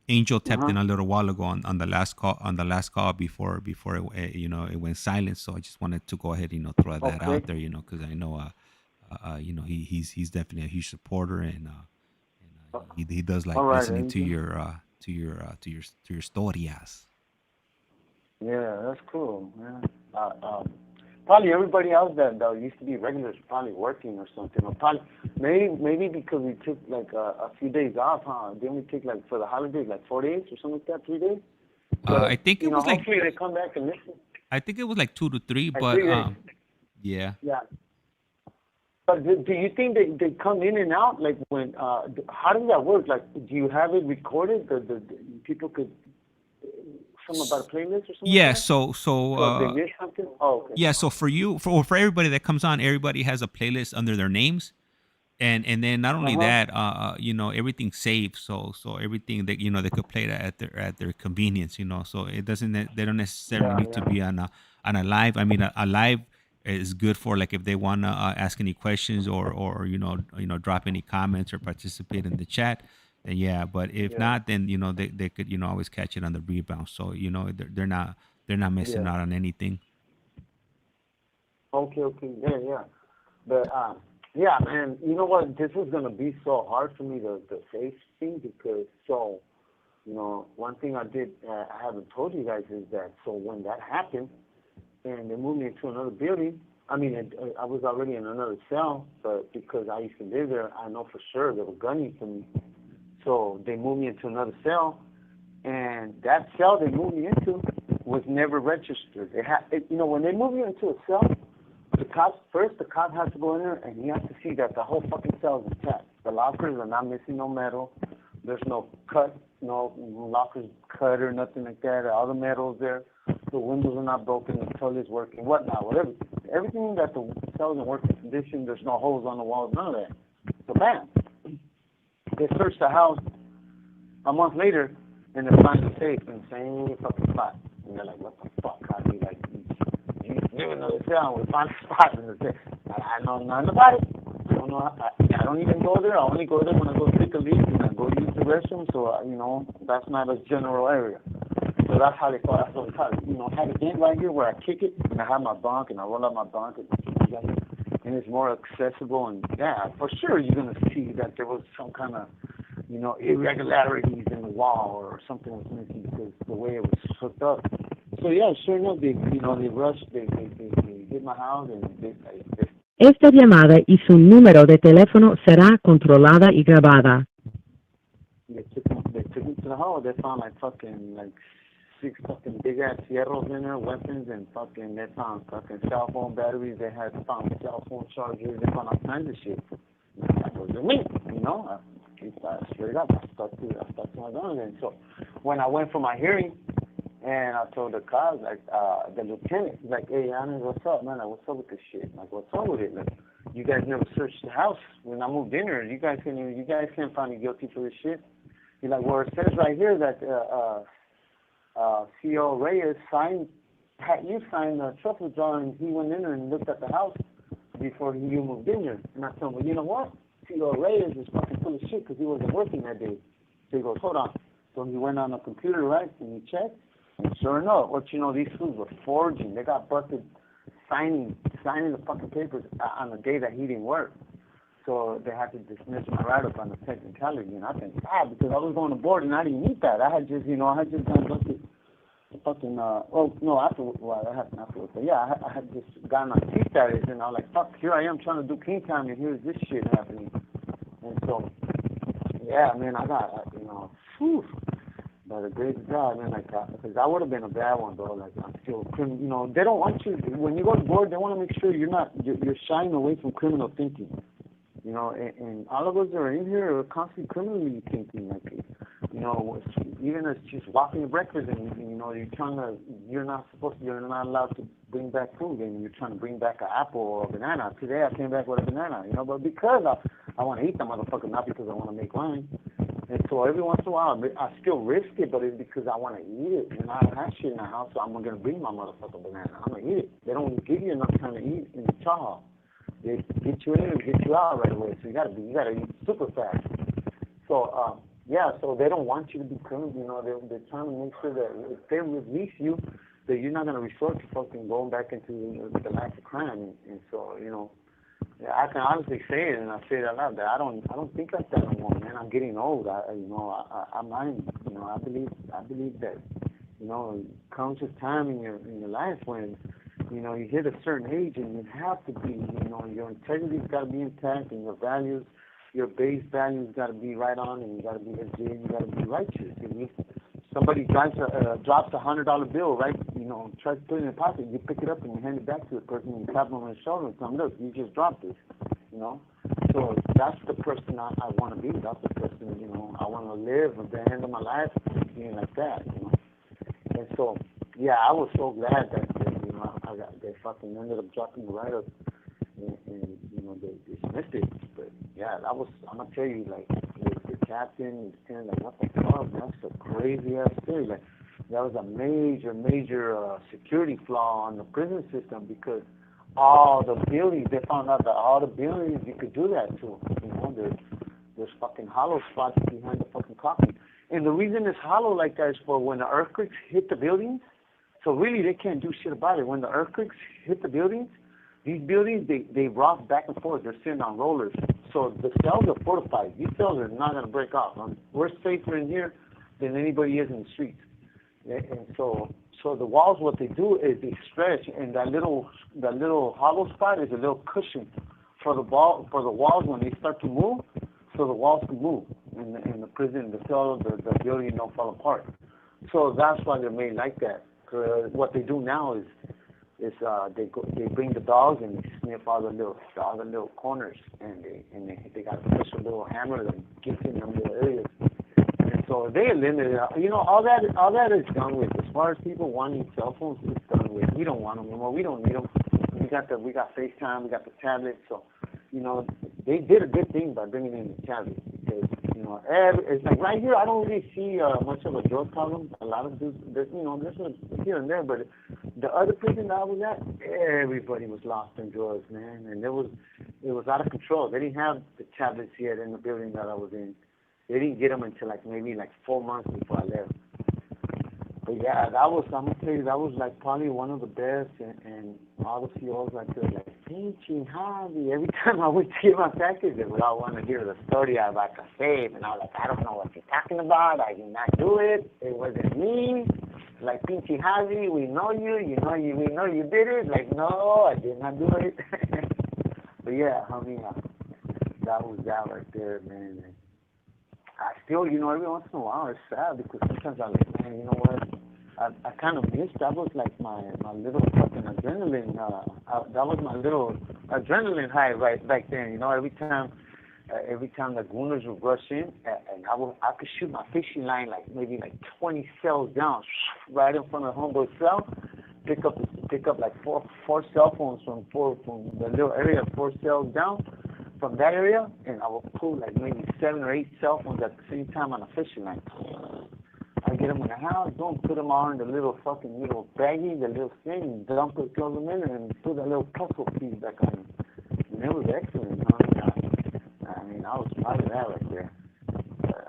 Angel tapped in a little while ago on the last call before it, it went silent. So I just wanted to go ahead, throw that out there, because I know he's definitely a huge supporter, and he does like listening to your stories. Yeah, that's cool, man. Probably everybody else that used to be regulars probably working or something. Or probably maybe because we took like a few days off, huh? Didn't we take like for the holidays like 4 days or something like that, 3 days? But, I think it was like hopefully they come back and listen. I think it was like 2 to 3, Like but 3 days. yeah. Yeah. But do you think they come in and out? Like when how does that work? Like, do you have it recorded? The people could something about a playlist or something? Yeah. Like that? So if they miss something? Oh, okay. yeah. So for everybody that comes on, everybody has a playlist under their names, and then not only that, everything's saved. So everything that they could play that at their convenience. So it doesn't they don't necessarily need to be on a live. I mean, a live is good for like if they want to ask any questions or drop any comments or participate in the chat. Then yeah, but if not, then they could always catch it on the rebound. So they're not missing out on anything. Okay, yeah. But yeah, man, you know what? This is gonna be so hard for me the face thing because one thing I did I haven't told you guys is that when that happened and they moved me into another building, I mean I was already in another cell, but because I used to live there, I know for sure they were gunning for me. So they moved me into another cell, and that cell they moved me into was never registered. When they move you into a cell, the cop has to go in there and he has to see that the whole fucking cell is intact. The lockers are not missing no metal. There's no cut, no lockers cut or nothing like that. All the metal's there. The windows are not broken. The toilet's working. Whatnot, whatever. Everything that the cell's in working condition. There's no holes on the walls. None of that. So bam. They searched the house a month later, and they find the safe in the same fucking spot. And they're like, what the fuck? I'd be like, you live in another cell, we find a spot in the safe. I know nothing about it. I don't know. I don't even go there. I only go there when I go take a leak and I go use the restroom. So, that's not a general area. So that's how they call it. That's what they call it. I have a thing right here where I kick it, and I have my bunk, and I roll up my bunk, and it's more accessible. And yeah, for sure you're gonna see that there was some kind of irregularities in the wall or something was missing because the way it was hooked up. So yeah, sure enough, they rushed, they hit my house and they Esta llamada y su número de teléfono será controlada y grabada. They took me to the house. They found like 6 fucking big ass fierros in there, weapons, and they found fucking cell phone batteries. They had found cell phone chargers. They found all kinds of shit. That wasn't me, I straight up, I stuck to my guns. And so when I went for my hearing, and I told the cops, like the lieutenant, he's like, hey, YANEZ, what's up, man? Like, what's up with this shit? Like, what's up with it? Like, you guys never searched the house when I moved in here. You guys can't find me guilty for this shit. He's like, well, it says right here that C.O. Reyes signed the trust withdrawal, and he went in there and looked at the house before you moved in there. And I told him, well, you know what? C.O. Reyes is fucking full of shit because he wasn't working that day. So he goes, hold on. So he went on the computer, right, and he checked. And sure enough, these fools were forging. They got busted signing the fucking papers on the day that he didn't work. So they had to dismiss my write-up on the technicality, and I think, because I was going to board and I didn't need that. I had just done fucking, that happened afterwards. But yeah, I had just gotten my T status, and I was like, fuck, here I am trying to do king time, and here's this shit happening. And so, yeah, man, I got, by the grace of God, man, like, because I would have been a bad one, bro. Like, I'm still, they don't want you, when you go to board, they want to make sure you're shying away from criminal thinking. And all of us that are in here are constantly criminally thinking, like, even as just walking to breakfast and, you're not allowed to bring back food, and you're trying to bring back an apple or a banana. Today I came back with a banana, but because I want to eat that motherfucker, not because I want to make wine. And so every once in a while, I still risk it, but it's because I want to eat it. And I don't have shit in the house, so I'm going to bring my motherfucking banana. I'm going to eat it. They don't give you enough time to eat in the chow hall. They get you in and get you out right away. So you gotta eat super fast. So so they don't want you to be criminal. They're trying to make sure that if they release you, that you're not gonna resort to fucking going back into the life of crime. And so I can honestly say it, and I say it out loud, that I don't think like that no more, man. I'm getting old. I believe that comes a time in your life when you hit a certain age and you have to be, your integrity's got to be intact, and your values, your base values got to be right on, and you got to be legit, you got to be righteous. If somebody drops $100 bill, right, tries to put it in your pocket, you pick it up and you hand it back to the person, and you tap them on the shoulder and tell them, look, you just dropped this, So that's the person I want to be. That's the person, I want to live at the end of my life being like that, And so, yeah, I was so glad that they fucking ended up dropping the write-up, and they dismissed it. But yeah, I'm gonna tell you, like, the captain is kind of like, what the fuck? That's a crazy ass theory. Like, that was a major security flaw on the prison system, because all the buildings, they found out that all the buildings you could do that to. There's fucking hollow spots behind the fucking coffin. And the reason it's hollow like that is for when the earthquakes hit the buildings. So really, they can't do shit about it. When the earthquakes hit the buildings, these buildings, they rock back and forth. They're sitting on rollers. So the cells are fortified. These cells are not going to break off. We're safer in here than anybody is in the streets. And so the walls, what they do is they stretch, and that little hollow spot is a little cushion for the walls when they start to move, so the walls can move, and the prison, the cell, the building don't fall apart. So that's why they're made like that. What they do now is they bring the dogs and they sniff all the little corners, and they got a special little hammer that gets in them little areas. And so they eliminated, all that is done with. As far as people wanting cell phones, it's done with. We don't want them anymore. We don't need them. We got FaceTime. We got the tablet. So they did a good thing by bringing in the tablet, because it's like right here, I don't really see much of a drug problem. A lot of dudes, there's a here and there, but the other prison that I was at, everybody was lost in drugs, man, and it was out of control. They didn't have the tablets yet in the building that I was in. They didn't get them until maybe 4 months before I left. But yeah, I'm gonna tell you, that was probably one of the best, and all the COs right there, pinching Javi. Every time I would see my package, they would all want to hear the story about the safe, and I was like, I don't know what you're talking about. I did not do it. It wasn't me. Pinching Javi, we know you. We know you did it. No, I did not do it. But yeah, homie, that was that right there, man. And I still, every once in a while, it's sad, because sometimes I'm like, man, you know what? I kind of missed. That was my little fucking adrenaline. That was my little adrenaline high right back then. Every time the gooners would rush in, and I could shoot my fishing line maybe 20 cells down, right in front of the homeboy's cell. Pick up four cell phones from the little area, 4 cells down from that area, and I would pull maybe 7 or 8 cell phones at the same time on a fishing line. I get them in the house, put them all in the little baggie, the little thing, and dump it, close them in, and put a little puzzle piece back on them. And it was excellent, I mean, I was proud of that right there. But,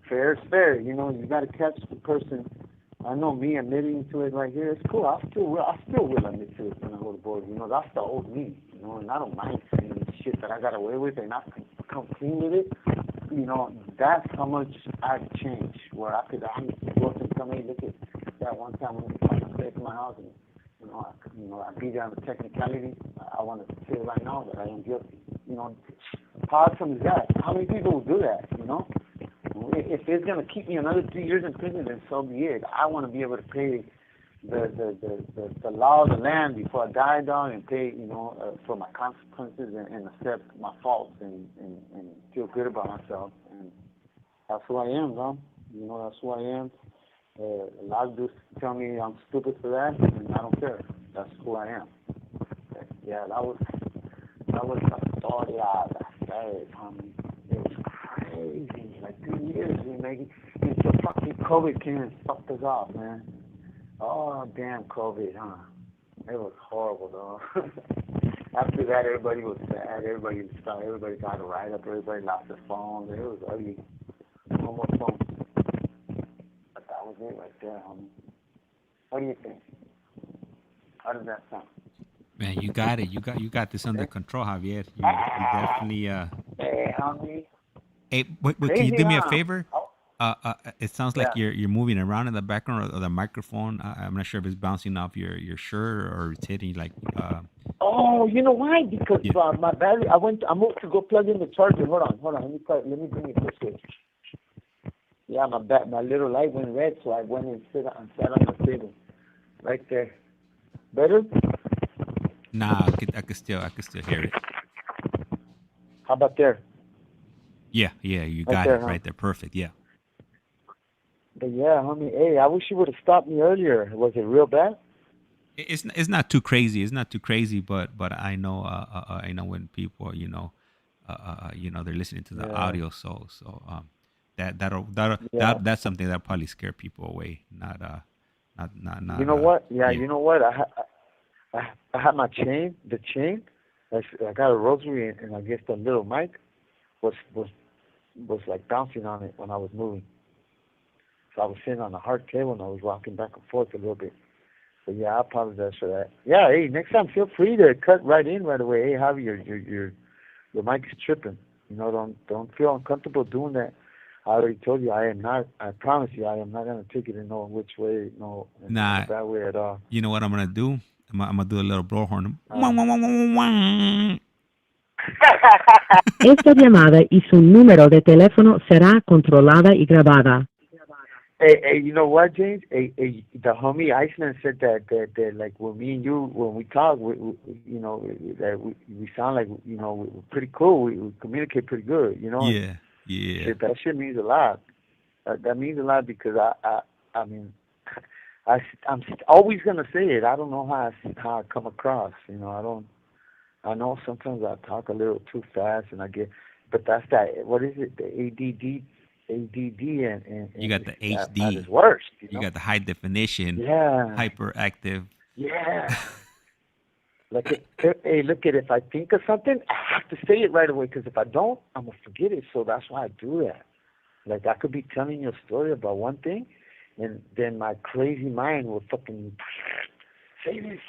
fair is fair. You got to catch the person I know me admitting to it right here, it's cool. I still will admit to it when I go to board. You know, that's the old me. You know, and I don't mind saying shit that I got away with and I come clean with it. You know, that's how much I've changed. Where I could go to somebody, look at that one time when we stayed in my house and I beat down the technicalities. I want to say right now that I am guilty. You know, how awesome is that? How many people will do that? You know, if it's gonna keep me another 3 years in prison, then so be it. I want to be able to pay the law of the land before I die, dog, and pay for my consequences and accept my faults and feel good about myself. And that's who I am, dog. You know, that's who I am. A lot of dudes tell me I'm stupid for that, and I don't care. That's who I am. Yeah, that was a story out of that, homie. It was crazy. Like 3 years we making until fucking COVID came and fucked us off, man. Oh damn COVID, huh? It was horrible, though. After that, everybody was sad. Everybody got a write up. Everybody lost their phones. It was ugly. No more phones. That was it right there, homie. What do you think? How does that sound? Man, you got it. You got this under control, Javier. You definitely. Hey, homie. Hey, wait, can you do me a favor? It sounds like you're moving around in the background of the microphone. I'm not sure if it's bouncing off your shirt or it's hitting like. Oh, you know why? Because my battery. I moved to go plug in the charger. Hold on. Let me bring it this way. Yeah, my little light went red, so I went and sat on the table, right there. Better? Nah, I could still hear it. How about there? Yeah, you got it right there. Perfect. Yeah. But yeah, homie, hey, I wish you would have stopped me earlier. Was it real bad? It's not too crazy. It's not too crazy, but I know when people they're listening to the audio, so that's something that probably scare people away. Not. You know what? Yeah, you know what? I had my chain. The chain. I got a rosary, and I guess the little mic was like bouncing on it when I was moving. So I was sitting on a hard table and I was rocking back and forth a little bit. So yeah, I apologize for that. Yeah, hey, next time feel free to cut right in right away. Hey, Javi, your mic is tripping. You know, don't feel uncomfortable doing that. I already told you I promise you I am not gonna take it in no which way, no bad way at all. You know what I'm gonna do? I'm gonna do a little blowhorn. Esta llamada y su número de teléfono será controlada y grabada. Hey, you know what, James? Hey, the homie Iceman said that like when me and you, when we talk, we sound like, we're pretty cool. We communicate pretty good, you know? Yeah. Shit, that shit means a lot. That means a lot because I mean, I'm always going to say it. I don't know how I come across, I know sometimes I talk a little too fast and but that's that, what is it? The ADD and you got the HD. That is worse. You got the high definition. Yeah. Hyperactive. Yeah. Hey, look at it. If I think of something, I have to say it right away because if I don't, I'm going to forget it. So that's why I do that. Like I could be telling you a story about one thing and then my crazy mind will fucking say this,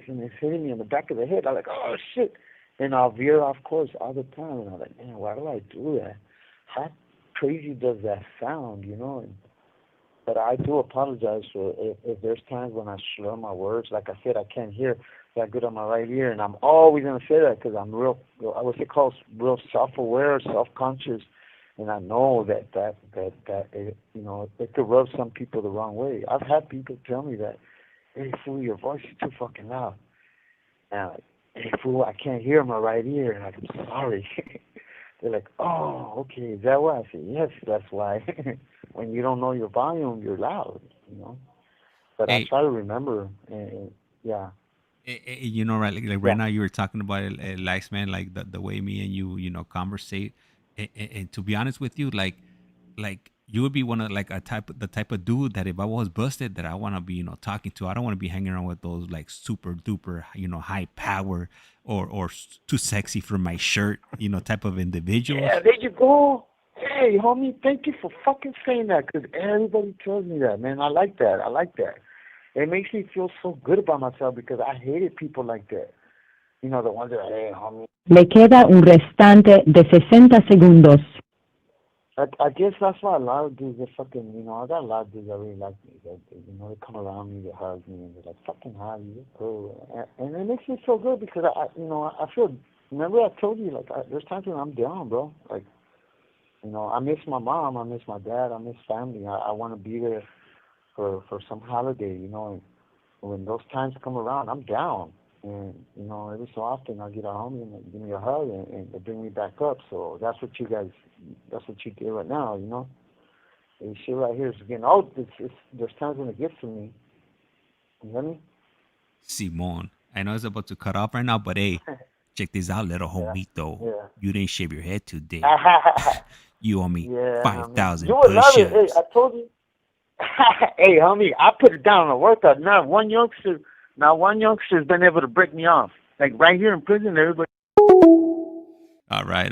and it's hitting me in the back of the head. I'm like, oh, shit. And I'll veer off course all the time. And I'm like, man, why do I do that? How crazy does that sound, But I do apologize for if there's times when I slur my words. Like I said, I can't hear that good on my right ear, and I'm always going to say that because I'm real self-aware, self-conscious, and I know that it could rub some people the wrong way. I've had people tell me that, hey, fool, your voice is too fucking loud. And I'm like, hey, fool, I can't hear my right ear, and I'm sorry. They're like, oh, okay, is that why? I say, yes, that's why. When you don't know your volume, you're loud, But I try to remember, and yeah. Right? Like right now, you were talking about it, Lex, man, like the way me and you, conversate. And to be honest with you, like you would be one of the type of dude that if I was busted, that I want to be, talking to. I don't want to be hanging around with those like super duper, high power or too sexy for my shirt, type of individuals. Yeah, there you go. hey, homie, thank you for fucking saying that, because everybody tells me that, man. I like that. I like that. It makes me feel so good about myself because I hated people like that. You know, the ones that, hey, homie. Le queda un restante de 60 segundos. I guess that's why a lot of dudes are fucking, you know, I got a lot of dudes that really like me. That, you know, they come around me, they hug me, and they're like, fucking hi, you're cool. And it makes me feel good because, you know, I feel, remember I told you, like, there's times when I'm down, bro. Like, you know, I miss my mom, I miss my dad, I miss family. I want to be there for some holiday, you know, and when those times come around, I'm down. And, you know, every so often I'll get a homie and they give me a hug and they bring me back up. So that's what you do right now, you know. This shit right here is getting old. There's times when it gets to me. You hear me? Simon, I know it's about to cut off right now, but hey, check this out, little homito. Yeah. You didn't shave your head today. You owe me 5,000 you would love it. Hey, push-ups. I told you. Hey, homie, I put it down on a workout. Not one youngster's been able to break me off. Like right here in prison, everybody. All right.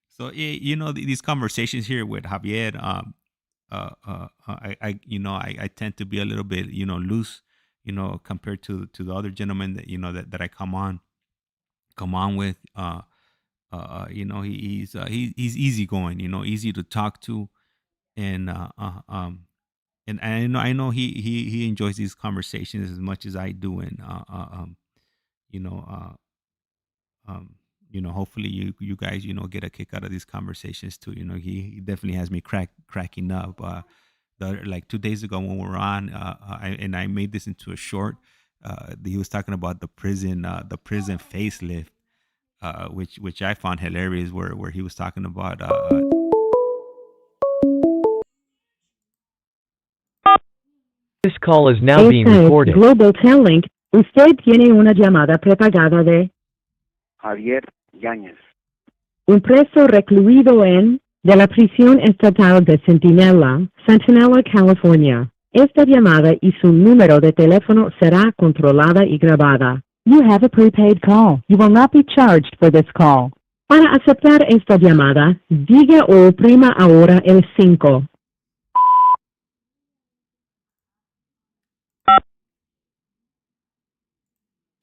So you know these conversations here with Javier. I tend to be a little bit loose, compared to the other gentlemen that that I come on with. He's easygoing, easy to talk to, and and I know he enjoys these conversations as much as I do, and you know hopefully you guys get a kick out of these conversations too. He definitely has me cracking up. Like 2 days ago when we were on, I made this into a short. He was talking about the prison facelift, which I found hilarious, where he was talking about This call is now being Esta es recorded. Global Telling. Usted tiene una llamada prepagada de Javier Yáñez. un preso recluido de la prisión estatal de Centinela, California. Esta llamada y su número de teléfono será controlada y grabada. You have a prepaid call. You will not be charged for this call. Para aceptar esta llamada, diga o oprima ahora el 5.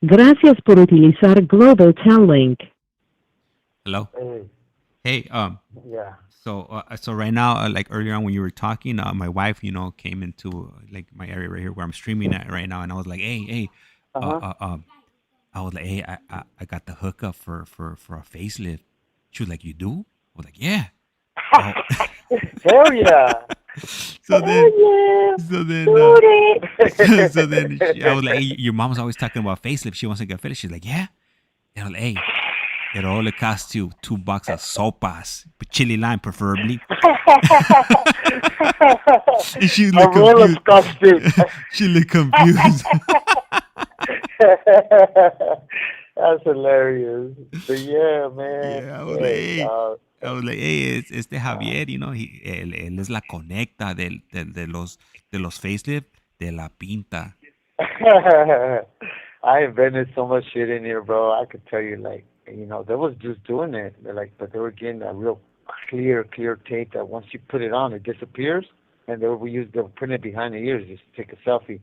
Gracias por utilizar Global Telling. hello. Hey, Hey, yeah. so right now, like earlier on when you were talking, my wife, came into like my area right here where I'm streaming at right now, and I was like, hey, I was like, hey, I got the hookup for a facelift. She was like, you do? I was like, yeah. Oh. Hell yeah. So then, so then I was like, hey, your mom's always talking about facelift. She wants to get finished. She's like, yeah. And I was like, hey, it only costs you $2 of sopas, but chili lime preferably. And she looked confused. She looked confused. That's hilarious. But yeah, man. Yeah, I was like, hey, it's the Javier, él es la conecta de los facelift de la pinta. I invented so much shit in here, bro. I could tell you, like, they was just doing it. But they were getting a real clear tape that once you put it on, it disappears. And they were putting it behind the ears just to take a selfie.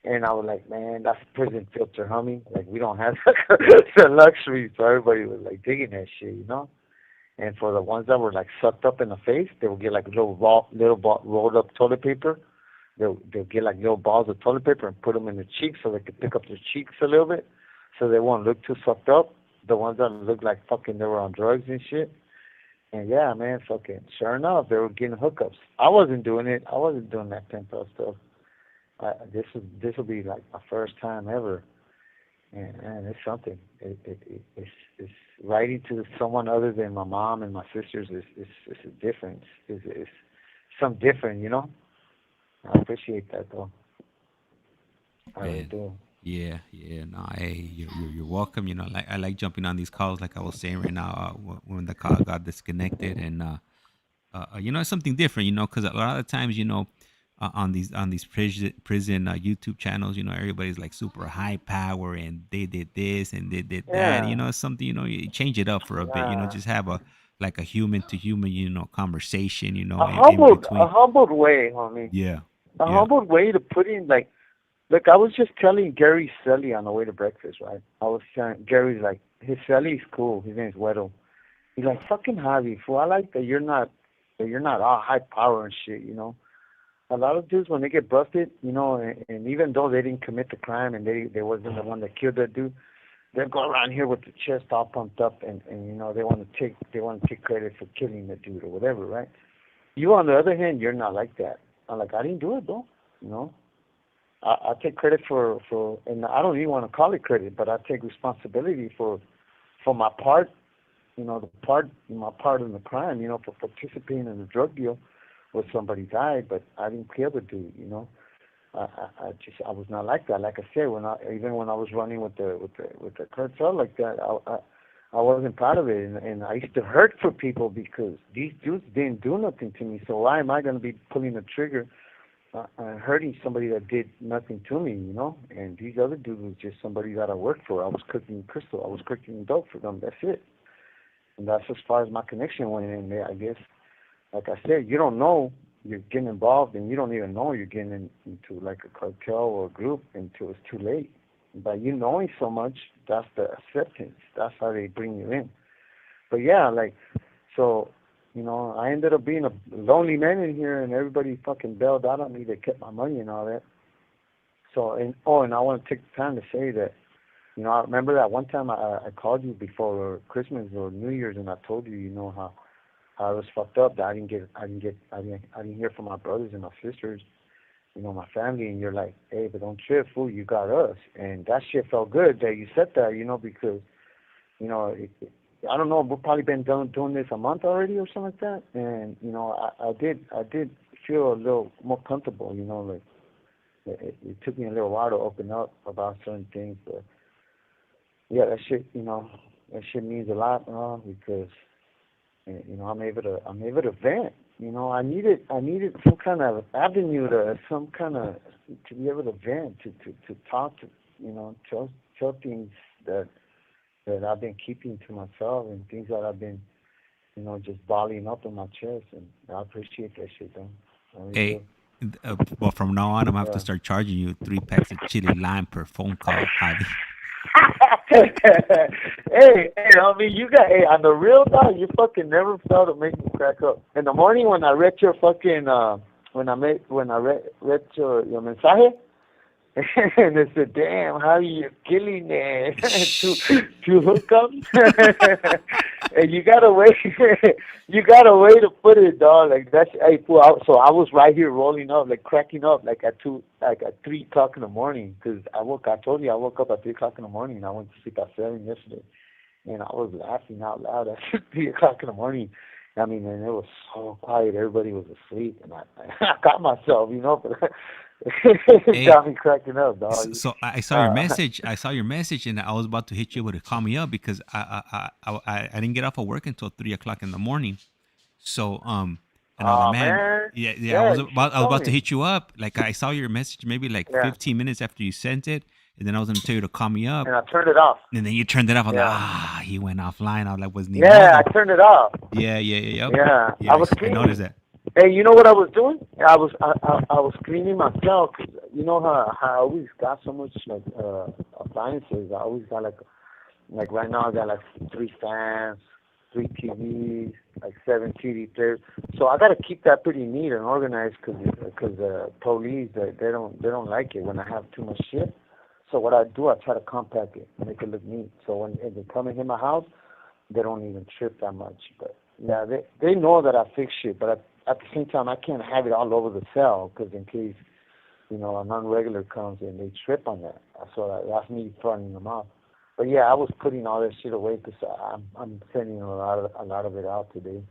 And I was like, man, that's prison filter, homie. Like, we don't have the luxury. So everybody was, like, digging that shit, And for the ones that were, like, sucked up in the face, they would get, like, little rolled up toilet paper. They'll get, like, little balls of toilet paper and put them in the cheeks so they could pick up their cheeks a little bit so they won't look too sucked up. The ones that look like fucking they were on drugs and shit. And, yeah, man, fucking, sure enough, they were getting hookups. I wasn't doing it. I wasn't doing that pinto stuff. This will be like my first time ever, and man, it's something. It's writing to someone other than my mom and my sisters is a difference. It's something different, I appreciate that though. I really do. Yeah. No, hey, you're welcome. I like jumping on these calls, like I was saying right now, when the call got disconnected, and it's something different, because a lot of times, on these prison YouTube channels, everybody's like super high power and they did this and they did that. It's something, you change it up for a bit, just have a like a human to human, conversation, in between. A humbled way, homie. Yeah. A humbled way to put in, like, look, I was just telling Gary Sully on the way to breakfast, right? I was telling Gary's like, his Sully's cool. His name's Weddle. He's like, fucking Javi, fool. I like that you're not all high power and shit, A lot of dudes, when they get busted, and even though they didn't commit the crime and they wasn't the one that killed that dude, they go around here with the chest all pumped up and they want to take credit for killing the dude or whatever, right? You, on the other hand, you're not like that. I'm like, I didn't do it, though. I take credit for, and I don't even want to call it credit, but I take responsibility for my part, my part in the crime, for participating in the drug deal where somebody died, but I didn't kill the dude, I was not like that. Like I said, even when I was running with the cartel like that, I wasn't proud of it, and I used to hurt for people because these dudes didn't do nothing to me. So why am I going to be pulling the trigger, hurting somebody that did nothing to me, And these other dudes was just somebody that I worked for. I was cooking crystal. I was cooking dope for them. That's it. And that's as far as my connection went in there, I guess. Like I said, you don't know you're getting involved, and you don't even know you're getting into like a cartel or a group until it's too late. By you knowing so much, that's the acceptance. That's how they bring you in. But yeah, so, I ended up being a lonely man in here, and everybody fucking bailed out on me. They kept my money and all that. So, and I want to take the time to say that, I remember that one time I called you before Christmas or New Year's, and I told you, how I was fucked up, that I didn't hear from my brothers and my sisters, my family, and you're like, hey, but don't trip, fool, you got us. And that shit felt good that you said that, because, I don't know, we've probably been doing this a month already or something like that. And, I did feel a little more comfortable, it took me a little while to open up about certain things, but yeah, that shit means a lot, because, I'm able to vent. I needed some kind of avenue to be able to vent, to talk to, tell things that I've been keeping to myself, and things that I've been, just bottling up in my chest, and I appreciate that shit, though. Hey, well, from now on, I'm gonna have to start charging you 3 packs of chili lime per phone call, Javi. hey, you got, on the real dog, you fucking never fail to make me crack up. In the morning when I read your fucking, when I read your mensaje, and it said, damn, how you killing it? two hookups? And you got a way to put it, dog. Like that's, hey, fool, so I was right here rolling up, like cracking up, like at 3 o'clock in the morning, because I told you I woke up at 3 o'clock in the morning, and I went to sleep at 7 yesterday, and I was laughing out loud at 3 o'clock in the morning. I mean, and it was so quiet, everybody was asleep, and I got myself, but it got me cracking up, dog. So I saw your message. And I was about to hit you with a call me up because I didn't get off of work until 3 o'clock in the morning. So and I was like, man, yeah, I was about to hit you up. Like I saw your message maybe 15 minutes after you sent it, and then I was gonna tell you to call me up. And I turned it off. And then you turned it off. I was like, he went offline. I was like, wasn't he? Yeah, I turned it off. Yeah. Yeah, I noticed that. Hey, you know what I was doing? I was cleaning myself. You know how I always got so much appliances. I always got like right now I got 3 fans, 3 TVs, 7 CD players. So I got to keep that pretty neat and organized because police they don't like it when I have too much shit. So what I do, I try to compact it, make it look neat. So when they come in my house, they don't even trip that much. But yeah, they know that I fix shit, but at the same time, I can't have it all over the cell because in case, a non-regular comes and they trip on that. So that's me fronting them off. But yeah, I was putting all that shit away because I'm sending a lot of it out today.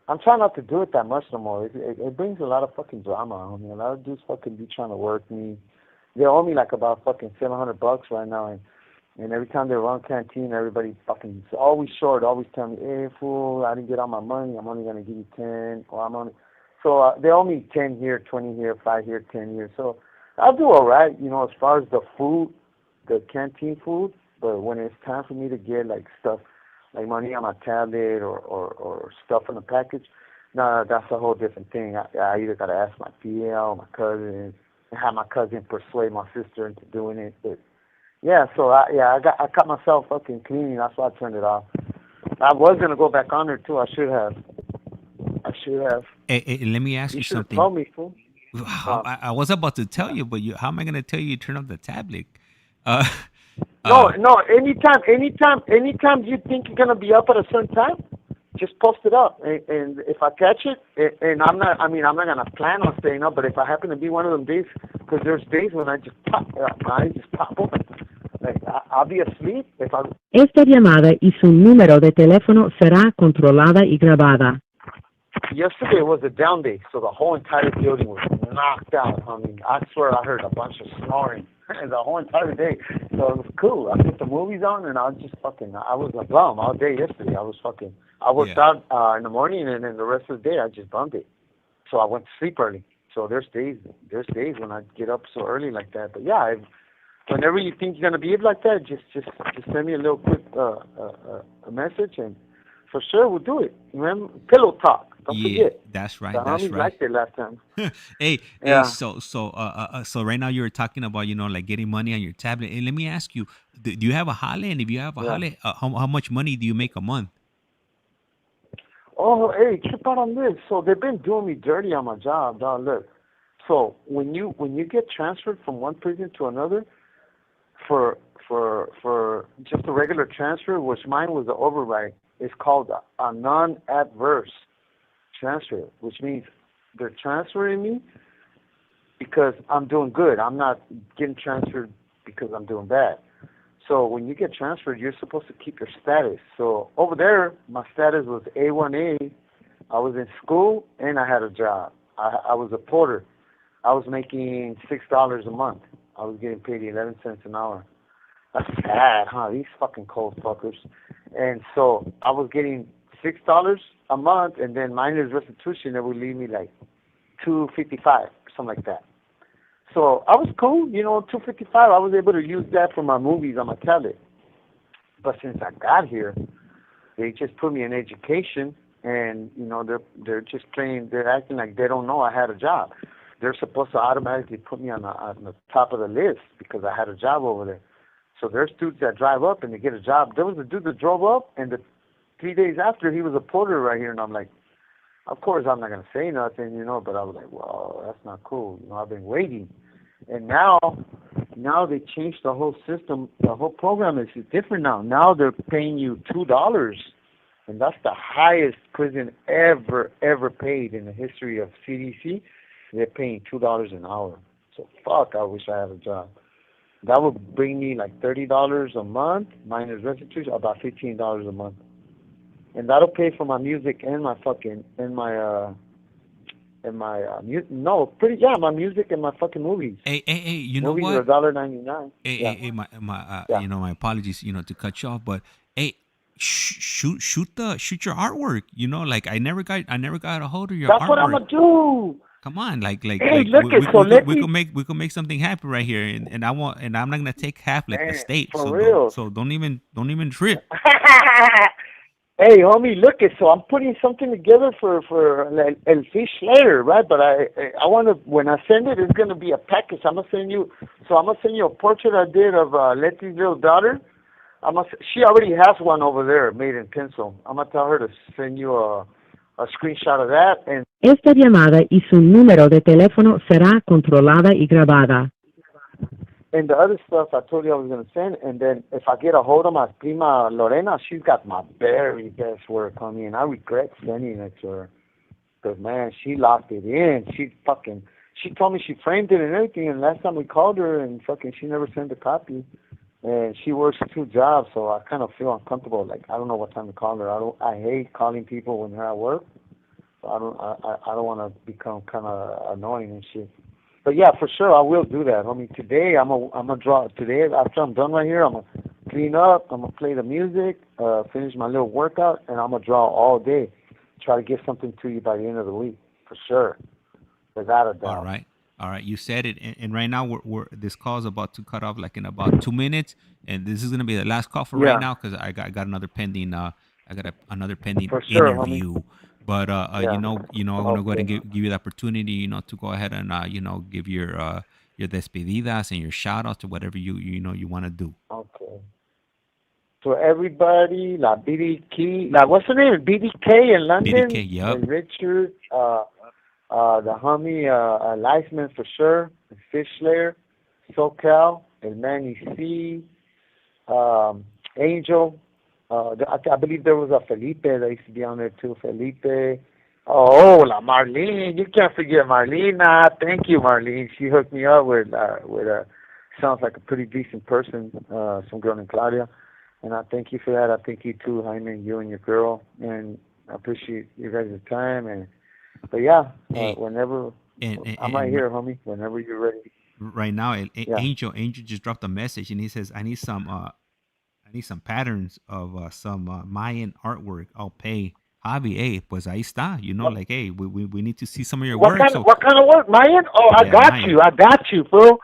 I'm trying not to do it that much no more. It brings a lot of fucking drama. I mean, a lot of dudes fucking be trying to work me. They owe me about fucking $700 right now, and every time they run canteen, everybody fucking always short, always tell me, hey, fool, I didn't get all my money. I'm only going to give you 10. Or So they owe me 10 here, 20 here, 5 here, 10 here. So I'll do all right, as far as the food, the canteen food. But when it's time for me to get, stuff, like money on my tablet or stuff in the package, no, that's a whole different thing. I either got to ask my PL, my cousins, and have my cousin persuade my sister into doing it. But yeah, so I cut myself fucking clean. That's why I turned it off. I was gonna go back on there too. I should have. Hey, let me ask you should have something. told me, fool. I was about to tell you, but how am I gonna tell you to turn off the tablet? No. Anytime you think you're gonna be up at a certain time, just post it up. And if I catch it, and I'm not gonna plan on staying up, but if I happen to be one of them days, because there's days when I just pop open. Like I'll be asleep if I. Esta llamada y su número de teléfono será controlada y grabada. Yesterday was a down day, so the whole entire building was knocked out. I mean, I swear I heard a bunch of snoring the whole entire day. So it was cool. I put the movies on, and I was just I was a bum all day yesterday. I worked out in the morning, and then the rest of the day I just bummed it. So I went to sleep early. So there's days when I get up so early like that. But yeah, whenever you think you're gonna be up like that, just send me a little quick a message, and for sure we'll do it. Remember, pillow talk. Don't forget. That's right. The homies liked it last time. Hey, so right now you were talking about, like getting money on your tablet. Hey, let me ask you, do you have a jale? And if you have a jale, how much money do you make a month? Oh, hey, trip out on this. So they've been doing me dirty on my job, dog. Look, so when you get transferred from one prison to another, for just a regular transfer, which mine was an override, it's called a non-adverse transfer, which means they're transferring me because I'm doing good. I'm not getting transferred because I'm doing bad. So when you get transferred, you're supposed to keep your status. So over there, my status was A1A. I was in school and I had a job. I was a porter. I was making $6 a month. I was getting paid 11 cents an hour. That's sad, huh? These fucking cold fuckers. And so I was getting $6 a month, and then minus restitution, that would leave me like $2.55, something like that. So I was cool, $2.55. I was able to use that for my movies on my tablet. But since I got here, they just put me in education, and they're just they're acting like they don't know I had a job. They're supposed to automatically put me on the top of the list because I had a job over there. So there's dudes that drive up and they get a job. There was a dude that drove up, and 3 days after, he was a porter right here, and I'm like, of course I'm not going to say nothing, but I was like, well, that's not cool. I've been waiting. And now they changed the whole system. The whole program is different now. Now they're paying you $2, and that's the highest prison ever paid in the history of CDC. They're paying $2 an hour. So fuck, I wish I had a job. That would bring me like $30 a month, minus restitution, about $15 a month. And that'll pay for my music and my fucking, my music and my fucking movies. Hey, you know movies what? Movies are $1.99. Hey, my apologies, to cut you off, but hey, shoot your artwork. Like I never got a hold of your artwork. That's what I'm gonna do. Come on, hey, look, we could make something happen right here, and I'm not gonna take half like the state. For real. So don't even trip. Hey, homie, look it. So I'm putting something together for El Fish later, right? But I want to, when I send it, it's gonna be a package. I'm gonna send you a portrait I did of Letty's little daughter. She already has one over there, made in pencil. I'm gonna tell her to send you a screenshot of that. And esta llamada y su número de teléfono será controlada y grabada. And the other stuff I told you I was going to send, and then if I get a hold of my prima Lorena, she's got my very best work on me, and I regret sending it to her. Because, man, she locked it in. She told me she framed it and everything, and last time we called her, and she never sent a copy. And she works 2 jobs, so I kind of feel uncomfortable. Like, I don't know what time to call her. I hate calling people when they're at work. So I don't want to become kind of annoying and shit. But yeah, for sure, I will do that. I mean, today I'm gonna draw. Today, after I'm done right here, I'm gonna clean up. I'm gonna play the music, finish my little workout, and I'm gonna draw all day. Try to get something to you by the end of the week, for sure. Without a doubt. All right. All right, you said it, and right now we're this call is about to cut off like in about 2 minutes, and this is gonna be the last call for right Yeah, now because I got another pending another pending for sure, homie. interview. But Yeah. I want to go ahead and Okay. give you the opportunity, to go ahead and give your despedidas and your shout outs to whatever you want to do. Okay. So everybody, la Biddy K, la what's her name? Biddy K in Biddy K, London, yep. and Richard, the homie, Iceman for sure, and Fish Slayer, SoCal, and Manny C, Angel. I believe there was a Felipe that used to be on there too. Felipe. Oh, la Marlene. You can't forget Marlene. Thank you, Marlene. She hooked me up with a sounds like a pretty decent person. Some girl named Claudia. And I thank you for that. I thank you too, Jaime, you and your girl. And I appreciate you guys' time. But yeah, Hey, whenever I'm right and here, homie. Whenever you're ready. right now, Yeah. Angel just dropped a message and he says, I need some patterns of some Mayan artwork. I'll pay Javi. Hey, pues ahí está. Like, hey, we need to see some of your work. What kind of work, Mayan? Oh, Yeah, Mayan. I got you, fool.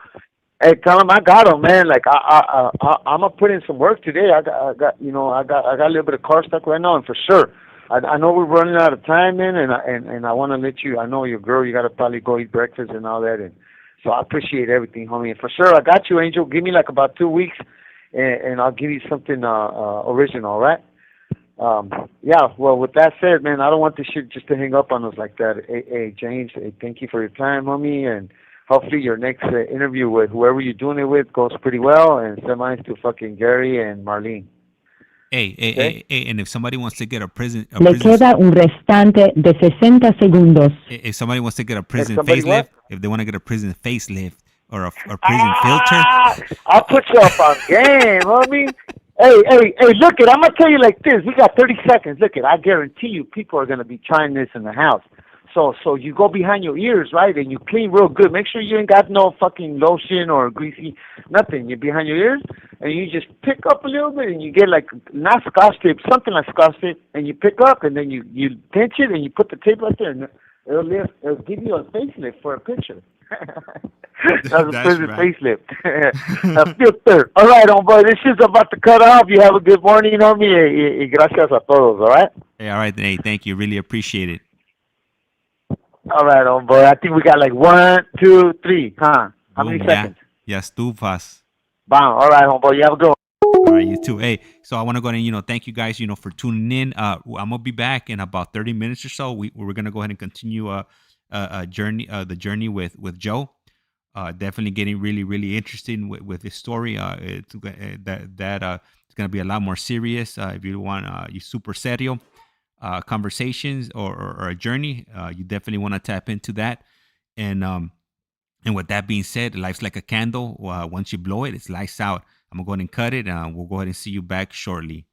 Hey, tell him I got him, man. Like I'm gonna put in some work today. I got a little bit of car stuck right now, and for sure, I know we're running out of time, man, and I want to let you. I know your girl. You got to probably go eat breakfast and all that, and so I appreciate everything, homie. And for sure, I got you, Angel. Give me like about 2 weeks, and I'll give you something original, all right? Yeah. Well, with that said, man, I don't want this shit just to hang up on us like that. Hey, James, hey, thank you for your time, homie, and hopefully your next interview with whoever you're doing it with goes pretty well, and send mine to fucking Gary and Marlene. Hey, and if somebody wants to get a prison, Le queda un restante de 60 segundos. if somebody wants to get a prison somebody facelift, what? if they want to get a prison facelift or a prison filter, I'll put you up on game, homie. Hey, look it, I'm gonna tell you like this. We got 30 seconds. Look it, I guarantee you people are gonna be trying this in the house. So you go behind your ears, right, and you clean real good. Make sure you ain't got no fucking lotion or greasy, nothing. You're behind your ears, and you just pick up a little bit, and you get like, not Scotch tape, something like Scotch tape, and you pick up, and then you pinch it, and you put the tape right there, and it'll give you a facelift for a picture. That's a prison right. facelift. A filter. All right, homeboy, this shit's about to cut off. You have a good morning, homie, y gracias a todos, all right? Hey, all right, hey, thank you, really appreciate it. All right, homeboy. I think we got like 1, 2, 3, huh? How many Boom, seconds? Ya estufas. Bam. All right, homeboy. You have a good one. All right, you too. Hey, so I want to go ahead and thank you guys, for tuning in. I'm gonna be back in about 30 minutes or so. We're gonna go ahead and continue the journey with Joe. Definitely getting really, really interesting with his story. It's gonna be a lot more serious. If you want you super serio conversations or a journey, you definitely want to tap into that. And with that being said, life's like a candle. Once you blow it, it's lights out. I'm gonna go ahead and cut it. We'll go ahead and see you back shortly.